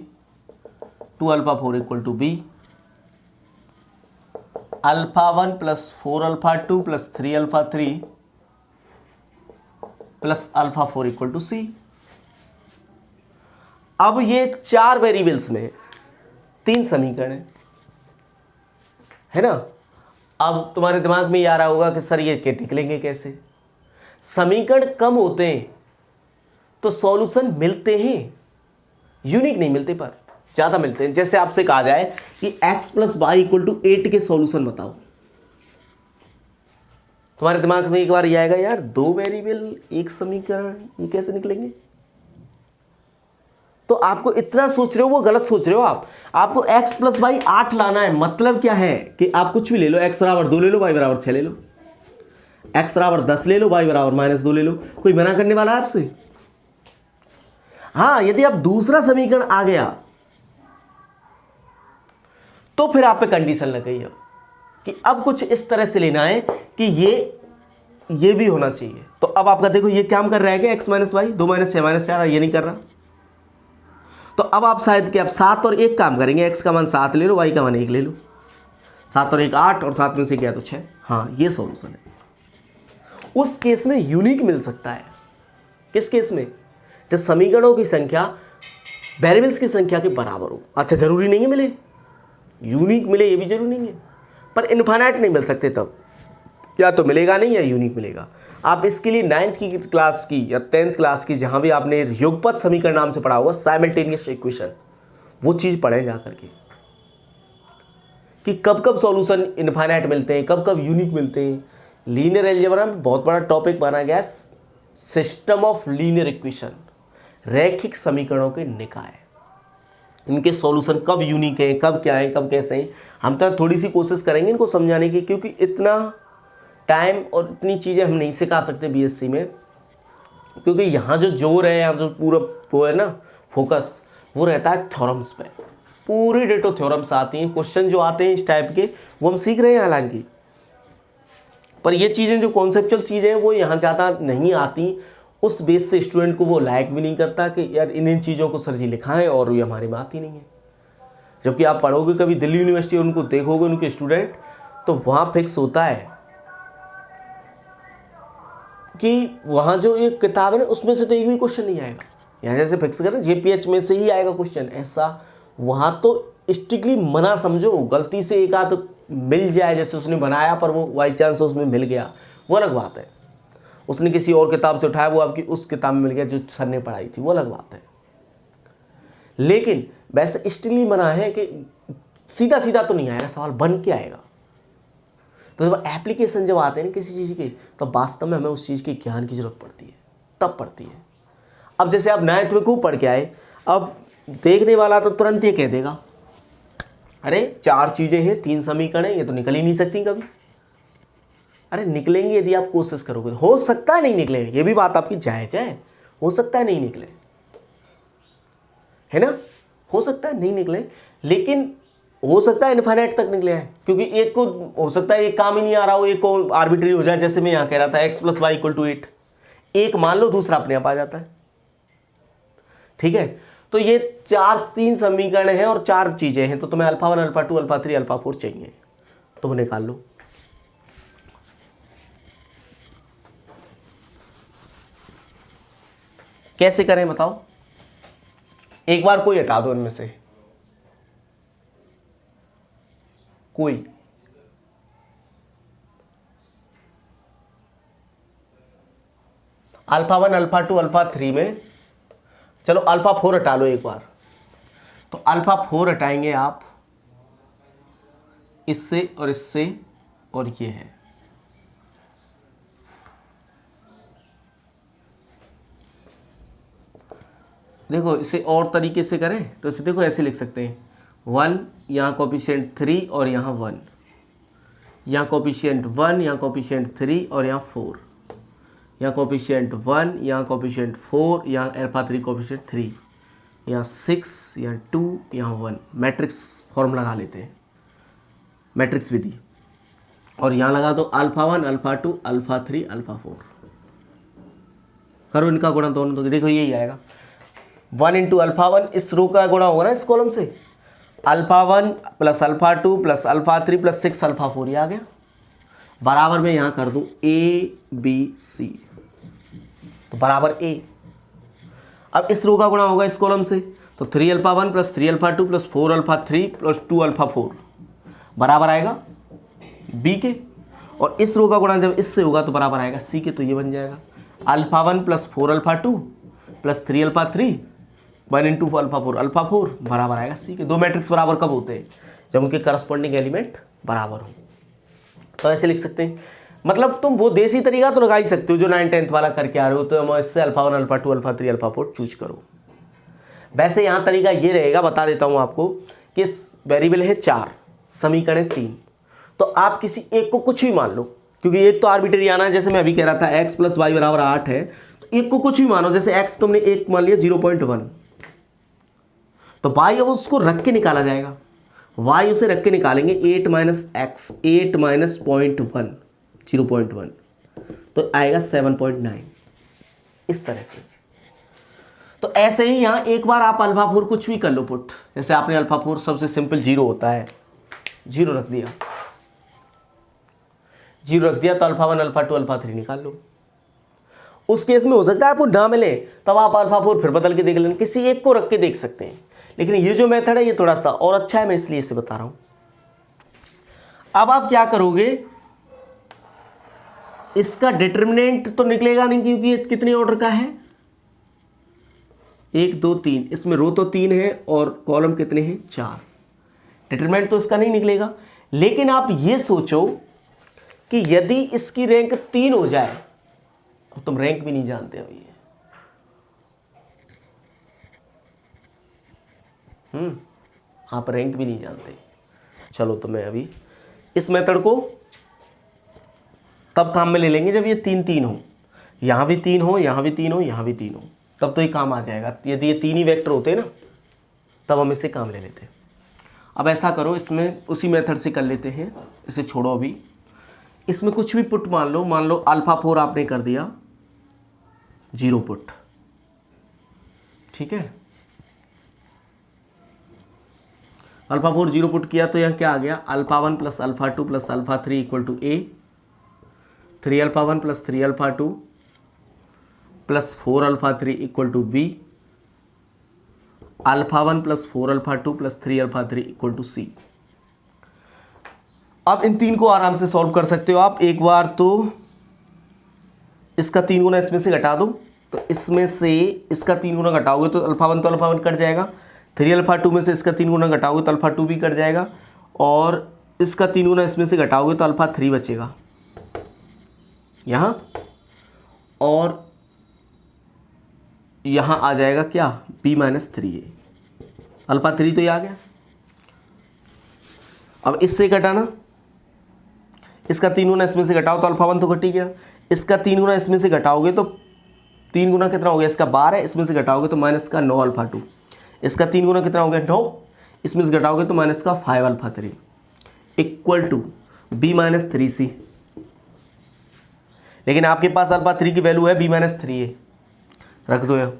2 α4 = B, α1 + 4 α2 + 3 α3 + α4 = C। अब ये चार वेरिएबल्स में 3 समीकरण है ना। अब तुम्हारे दिमाग में ये आ रहा होगा कि सर ये निकलेंगे कैसे, समीकरण कम होते हैं तो सॉल्यूशन मिलते हैं, यूनिक नहीं मिलते पर ज्यादा मिलते हैं। जैसे आपसे कहा जाए कि x + y = 8 के सॉल्यूशन बताओ, तुम्हारे दिमाग में एक बार ये आएगा, यार 2 वेरिएबल 1 समीकरण, ये कैसे निकलेंगे। तो आपको इतना सोच रहे हो वो गलत सोच रहे हो आपको x + y 8 लाना है। मतलब क्या है कि आप कुछ भी ले लो, x = 2 ले लो, y = 6 ले लो, x = 10 ले लो, y = -2 ले लो, कोई मना करने वाला है आपसे। हाँ, यदि आप दूसरा समीकरण आ गया तो फिर आप पे कंडीशन लग गई कि अब कुछ इस तरह से लेना है कि ये भी होना चाहिए। तो अब आपका देखो ये काम कर रहा है कि x - y 2 - 6 - 4, ये नहीं कर रहा। तो अब आप शायद कि आप 7 और 1 काम करेंगे, x का मान 7 ले लो, y का मान 1 ले लो, 7 और 1 8, और 7 में से गया तो 6। हाँ, ये सॉल्यूशन है। उस केस में यूनिक मिल सकता है। किस केस में, जब समीकरणों की संख्या वेरिएबल्स की संख्या के बराबर हो। अच्छा, जरूरी नहीं है मिले, यूनिक मिले ये भी जरूरी नहीं है, पर इनफाइनाइट नहीं मिल सकते, तब या तो मिलेगा नहीं या यूनिक मिलेगा। आप इसके लिए 9th की क्लास की या 10th क्लास की, जहां भी आपने युगपत समीकरण नाम से पढ़ा होगा, साइमल्टेनियस इक्वेशन, वो चीज पढ़ें जा करके कि कब कब सॉल्यूशन इनफाइनाइट मिलते हैं, कब कब यूनिक मिलते हैं। लीनियर अलजेब्रा में बहुत बड़ा टॉपिक माना गया सिस्टम ऑफ लीनियर इक्वेशन, रैखिक समीकरणों के निकाय, इनके सॉल्यूशन कब यूनिक है, कब क्या है, कब कैसे हैं। हम तो थोड़ी सी कोशिश करेंगे इनको समझाने की, क्योंकि इतना टाइम और इतनी चीज़ें हम नहीं सिखा सकते बीएससी में, क्योंकि यहाँ जो जोर है, यहाँ जो पूरा वो है ना फोकस, वो रहता है थ्योरम्स पे। पूरी डेटो थ्योरम्स आती हैं, क्वेश्चन जो आते हैं इस टाइप के वो हम सीख रहे हैं हालांकि, पर ये चीज़ें जो कॉन्सेप्चुअल चीज़ें हैं वो यहाँ ज़्यादा नहीं आती। उस बेस से स्टूडेंट को वो लायक भी नहीं करता कि यार इन चीज़ों को सर जी लिखाएं, और ये हमारे में आती नहीं है। जबकि आप पढ़ोगे कभी दिल्ली यूनिवर्सिटी, उनको देखोगे उनके स्टूडेंट, तो वहाँ फिक्स होता है कि वहाँ जो एक किताब है ना उसमें से तो एक भी क्वेश्चन नहीं आएगा। यहाँ जैसे फिक्स करें JPH में से ही आएगा क्वेश्चन, ऐसा वहाँ तो स्ट्रिक्टली मना समझो। गलती से एक आध मिल जाए, जैसे उसने बनाया पर वो बाई चांस उसमें मिल गया, वो अलग बात है। उसने किसी और किताब से उठाया, वो आपकी उस किताब में मिल गया जो सर ने पढ़ाई थी, वो अलग बात है। लेकिन वैसे स्ट्रिक्टली मना है कि सीधा सीधा तो नहीं आएगा, सवाल बन के आएगा। तो जब एप्लीकेशन जब आते हैं ना किसी चीज़ की, तो वास्तव में हमें उस चीज़ के ज्ञान की जरूरत पड़ती है, तब पड़ती है। अब जैसे आप 9th में खूब पढ़ के आए, अब देखने वाला तो तुरंत ये कह देगा अरे 4 चीज़ें हैं, 3 समीकरण हैं, ये तो निकल ही नहीं सकती कभी। अरे निकलेंगे यदि आप कोशिश करोगे। हो सकता है नहीं निकले, ये भी बात आपकी जायज़ है, हो सकता है नहीं निकले, है ना, हो सकता है नहीं निकले, लेकिन हो सकता है इनफाइनाइट तक निकले हैं। क्योंकि एक को हो सकता है एक काम ही नहीं आ रहा हो, एक को आर्बिट्री हो जाए, जैसे मैं यहाँ कह रहा था x + y = 8, एक मान लो दूसरा अपने आप आ जाता है। ठीक है, तो ये 3 समीकरण हैं और 4 चीजें हैं, तो तुम्हें α1, α2, α3, α4 चाहिए, तो वो निकाल लो। कैसे करें बताओ, एक बार कोई हटा दो इनमें से, कोई α1, α2, α3 में चलो α4 हटा लो एक बार, तो α4 हटाएंगे आप इससे और इससे, और ये है, देखो इसे और तरीके से करें तो इसे देखो ऐसे लिख सकते हैं 1, यहाँ कोफिशिएंट 3 और यहाँ 1, यहाँ कोफिशिएंट 1, यहाँ कोफिशिएंट 3 और यहाँ 4, यहाँ कोफिशिएंट 1, यहाँ कोफिशिएंट 4, यहाँ α3 कोफिशिएंट 3, यहाँ 6, यहाँ 2, यहाँ 1। मैट्रिक्स फॉर्म लगा लेते हैं, मैट्रिक्स विधि, और यहाँ लगा दो α1, α2, α3, α4, करो इनका गुणा दोनों, तो देखो यही आएगा 1 × α1, इस रो का गुणा होगा ना इस कॉलम से, α1 + α2 + α3 + 6 α4, ये आ गया। बराबर में यहाँ कर दूँ ABC, तो बराबर A। अब इस रो का गुणा होगा इस कॉलम से, तो 3α1 + 3α2 + 4α3 + 2α4 बराबर आएगा B के, और इस रो का गुणा जब इससे होगा तो बराबर आएगा C के, तो ये बन जाएगा α1 + 4α2 + 3α3 1 × α4 α4 बराबर आएगा C के। दो मैट्रिक्स बराबर कब होते हैं, जब उनके करस्पॉन्डिंग एलिमेंट बराबर हो। तो ऐसे लिख सकते हैं, मतलब तुम वो देसी तरीका तो लगा ही सकते हो जो 9th 10th वाला करके आ रहे हो, तो इससे α1, α2, α3, α4 चूज करो। वैसे यहाँ तरीका ये रहेगा, बता देता हूँ आपको, कि वेरिएबल है 4, समीकरण 3, तो आप किसी एक को कुछ भी मान लो, क्योंकि एक तो आर्बिट्री आना है, जैसे मैं अभी कह रहा था x + y = 8 है, तो एक को कुछ भी मानो, जैसे x तुमने एक मान लिया 0.1, तो y अब उसको रख के निकाला जाएगा, y उसे रख के निकालेंगे 8 - x, 8 - 0.1, 0.1, तो आएगा 7.9, इस तरह से। तो ऐसे ही यहाँ एक बार आप α4 कुछ भी कर लो पुट, जैसे आपने α4 सबसे सिंपल 0 होता है, 0 रख दिया, 0 रख दिया, तो α1, α2, α3 निकाल लो। उस केस में हो सकता है आपको ना मिले, तब आप α4 फिर बदल के देख लेना, किसी एक को रख के देख सकते हैं, लेकिन ये जो मेथड है ये थोड़ा सा और अच्छा है, मैं इसलिए इसे बता रहा हूं। अब आप क्या करोगे, इसका डिटरमिनेंट तो निकलेगा नहीं, क्योंकि ये कितने ऑर्डर का है, 1 2 3, इसमें रो तो 3 है और कॉलम कितने हैं, 4, डिटरमिनेंट तो इसका नहीं निकलेगा। लेकिन आप ये सोचो कि यदि इसकी रैंक 3 हो जाए, अब तुम रैंक भी नहीं जानते हो, ये आप रैंक भी नहीं जानते। चलो तो मैं अभी इस मेथड को तब काम में ले लेंगे जब ये 3 3 हो, यहाँ भी 3 हो, यहाँ भी 3 हो, यहाँ भी 3 हो, तब तो ये काम आ जाएगा। यदि ये 3 ही वेक्टर होते ना, तब हम इसे काम ले लेते। अब ऐसा करो, इसमें उसी मेथड से कर लेते हैं, इसे छोड़ो अभी, इसमें कुछ भी पुट मान लो α4 आपने कर दिया 0 पुट, ठीक है, α4 0 पुट किया, तो यहाँ क्या आ गया, α1 + α2 + α3 = A, 3α1 + 3α2 plus 4 alpha 3 equal to B, alpha 1 plus 4 alpha 2 plus 3 alpha 3 equal to C. अब इन तीन को आराम से सॉल्व कर सकते हो आप। एक बार तो इसका 3 गुना इसमें से घटा दो, तो इसमें से इसका 3 गुना घटाओगे तो अल्फा 1 तो अल्फा 1 कट जाएगा, 3 अल्फा 2 में से इसका 3 गुना घटाओगे तो अल्फा 2 भी कट जाएगा, और इसका 3 गुना इसमें से घटाओगे तो अल्फा 3 बचेगा यहाँ, और यहाँ आ जाएगा क्या, b माइनस 3a। अल्फा 3 तो ये आ गया। अब इससे घटाना, इसका 3 गुना इसमें से घटाओ तो अल्फा 1 तो घट ही गया, इसका 3 गुना इसमें से घटाओगे तो 3 गुना कितना हो गया, इसका 12, इसमें से घटाओगे तो माइनस का 9 अल्फा 2, इसका 3 गुना कितना हो गया 9, इसमें से घटाओगे तो माइनस का 5 alpha 3 equal to b minus 3c। लेकिन आपके पास अल्फा 3 की वैल्यू है b माइनस 3a, रख दो यहाँ,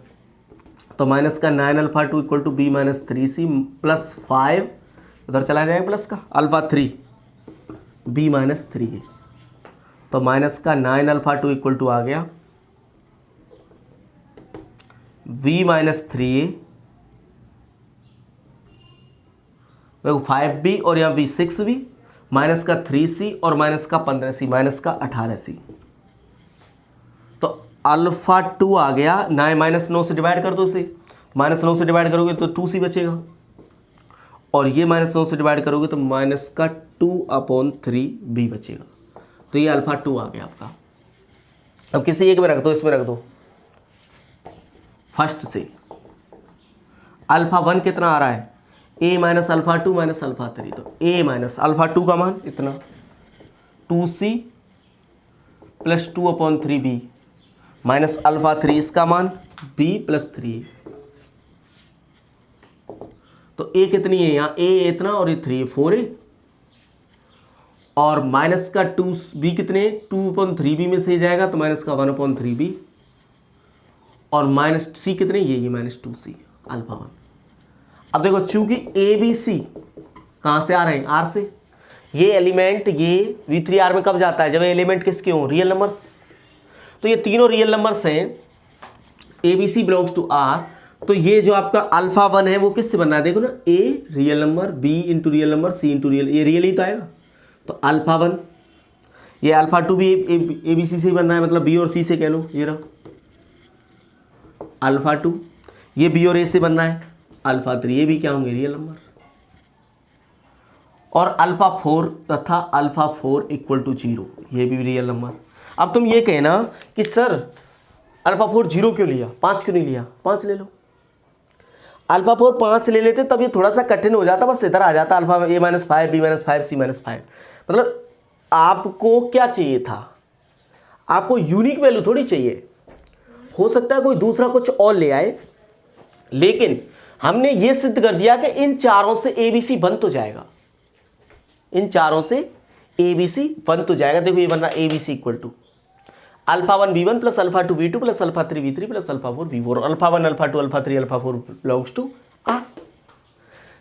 तो माइनस का 9 alpha 2 equal to b minus 3c plus 5, उधर चला जाएगा प्लस का अल्फा 3 b माइनस 3a, तो माइनस का 9 अल्फा 2 इक्वल टू आ गया v माइनस 3a, देखो 5b और यहाँ v 6b, माइनस का 3c और माइनस का 15c, माइनस का 18c, तो अल्फा 2 आ गया। 9 माइनस 9 से डिवाइड कर दो इसे, माइनस 9 से डिवाइड करोगे तो 2c बचेगा, और ये माइनस 9 से डिवाइड करोगे तो माइनस का 2/3b बचेगा। तो ये अल्फा 2 आ गया आपका। अब किसी एक में रख दो, इसमें रख दो फर्स्ट से। अल्फा 1 कितना आ रहा है, a minus alpha 2 minus alpha 3, तो a माइनस अल्फा 2 का मान इतना 2c plus 2/3b minus alpha 3 इसका मान b प्लस 3a। तो a कितनी है यहाँ, a इतना और ये 3 4a, और माइनस का 2b कितने 2/3b में से जाएगा तो माइनस का 1/3b, और माइनस c कितने ये माइनस 2c अल्फा 1। अब देखो चूंकि ए बी सी कहाँ से आ रहे हैं, आर से, ये एलिमेंट ये v3r में कब जाता है, जब एलिमेंट किसके हों, रियल नंबर्स। तो ये तीनों रियल नंबर्स हैं, A B C belongs to R, तो ये जो आपका अल्फा 1 है वो किससे बनना है, देखो ना, a real number, b into real number, c into real, ये रियल ही तो आएगा, तो अल्फा 1, ये अल्फा 2 भी ए बी सी से ही बनना है, मतलब बी और सी से कह लो, ये रहा अल्फा 2, ये बी और ए से बनना है अल्फा 3, ये भी क्या होंगे रियल नंबर, और अल्फा 4 तथा अल्फा 4 इक्वल टू 0, ये भी रियल नंबर। अब तुम ये कहना कि सर अल्फा 4 0 क्यों लिया, 5 क्यों नहीं लिया, 5 ले लो। अल्फा 4 5 ले लेते तब ये थोड़ा सा कठिन हो जाता, बस इधर आ जाता alpha a minus 5 b minus 5 c minus 5। मतलब आपको क्या चाहिए था, आपको यूनिक वैल्यू थोड़ी चाहिए, हो सकता है कोई दूसरा कुछ और ले आए, लेकिन हमने ये सिद्ध कर दिया कि इन चारों से ABC बन तो जाएगा, इन चारों से ABC बन तो जाएगा। देखो ये बन रहा ABC equal to alpha 1 b1 plus alpha 2 b2 plus alpha 3 b3 plus alpha 4 b4, alpha 1 alpha 2 alpha 3 alpha 4 belongs to R.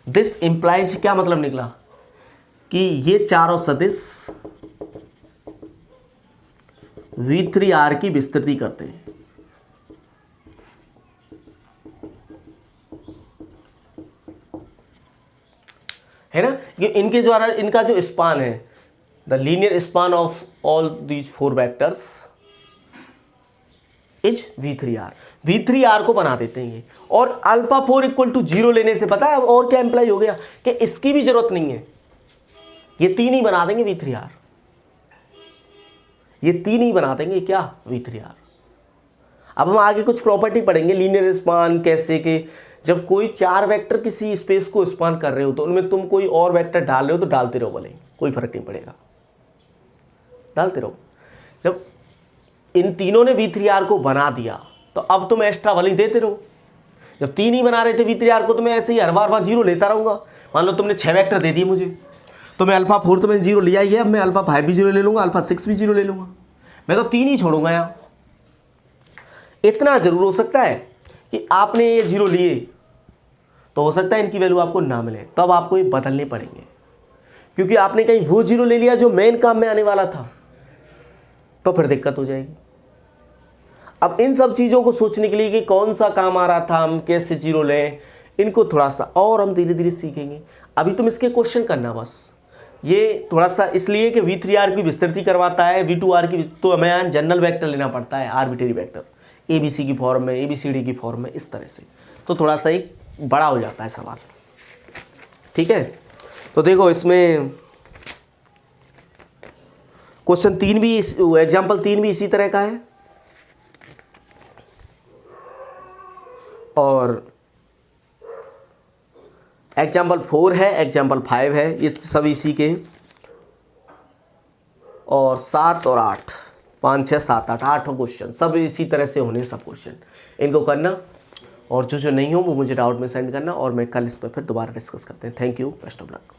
This implies, क्या मतलब निकला कि ये चारों सदिश v3r की विस्तृति करते हैं। है ना, कि इनके द्वारा इनका जो स्पान है, the linear span of all these 4 vectors is v3r को बना देते हैं ये। और अल्फा 4 इक्वल टू 0 लेने से पता है अब और क्या इंप्लाई हो गया कि इसकी भी जरूरत नहीं है, ये 3 ही बना देंगे v3r, ये 3 ही बना देंगे क्या, v3r। अब हम आगे कुछ प्रॉपर्टी पढ़ेंगे, लीनियर स्पान कैसे के, जब कोई 4 वेक्टर किसी स्पेस को स्पान कर रहे हो तो उनमें तुम कोई और वेक्टर डाल रहे हो तो डालते रहो, भले कोई फर्क नहीं पड़ेगा, डालते रहो। जब इन तीनों ने v3r को बना दिया तो अब तुम एक्स्ट्रा वाली देते रहो। जब 3 ही बना रहे थे v3r को तो मैं ऐसे ही हर बार 0 लेता रहूंगा। मान लो तुमने 6 वेक्टर दे दिए मुझे, तो मैं अल्फा 4 तो मैंने 0 लिया ही है, अब मैं अल्फा 5 भी 0 ले लूंगा, अल्फा 6 भी 0 ले लूंगा, मैं तो 3 ही छोड़ूंगा यहाँ। इतना जरूर हो सकता है कि आपने ये 0 लिए तो हो सकता है इनकी वैल्यू आपको ना मिले, तब आपको ये बदलने पड़ेंगे, क्योंकि आपने कहीं वो 0 ले लिया जो मेन काम में आने वाला था, तो फिर दिक्कत हो जाएगी। अब इन सब चीज़ों को सोचने के लिए कि कौन सा काम आ रहा था, हम कैसे जीरो लें, इनको थोड़ा सा और हम धीरे धीरे सीखेंगे। अभी तुम इसके क्वेश्चन करना बस। ये थोड़ा सा इसलिए कि V3R की विस्तृति करवाता है, V2R की तो हमें यहाँ जनरल वेक्टर लेना पड़ता है, आर्बिट्रेरी वेक्टर ABC की फॉर्म में, ABCD की फॉर्म में, इस तरह से, तो थोड़ा सा एक बड़ा हो जाता है सवाल। ठीक है, तो देखो इसमें क्वेश्चन 3 भी, एग्जाम्पल 3 भी इसी तरह का है, और एग्जाम्पल 4 है, एग्जाम्पल 5 है, ये सब इसी के, और 7 और 8, 5 6 7 8 8 क्वेश्चन सब इसी तरह से होने, सब क्वेश्चन इनको करना, और जो नहीं हो वो मुझे डाउट में सेंड करना, और मैं कल इस पर फिर दोबारा डिस्कस करते हैं। Thank you, best of luck.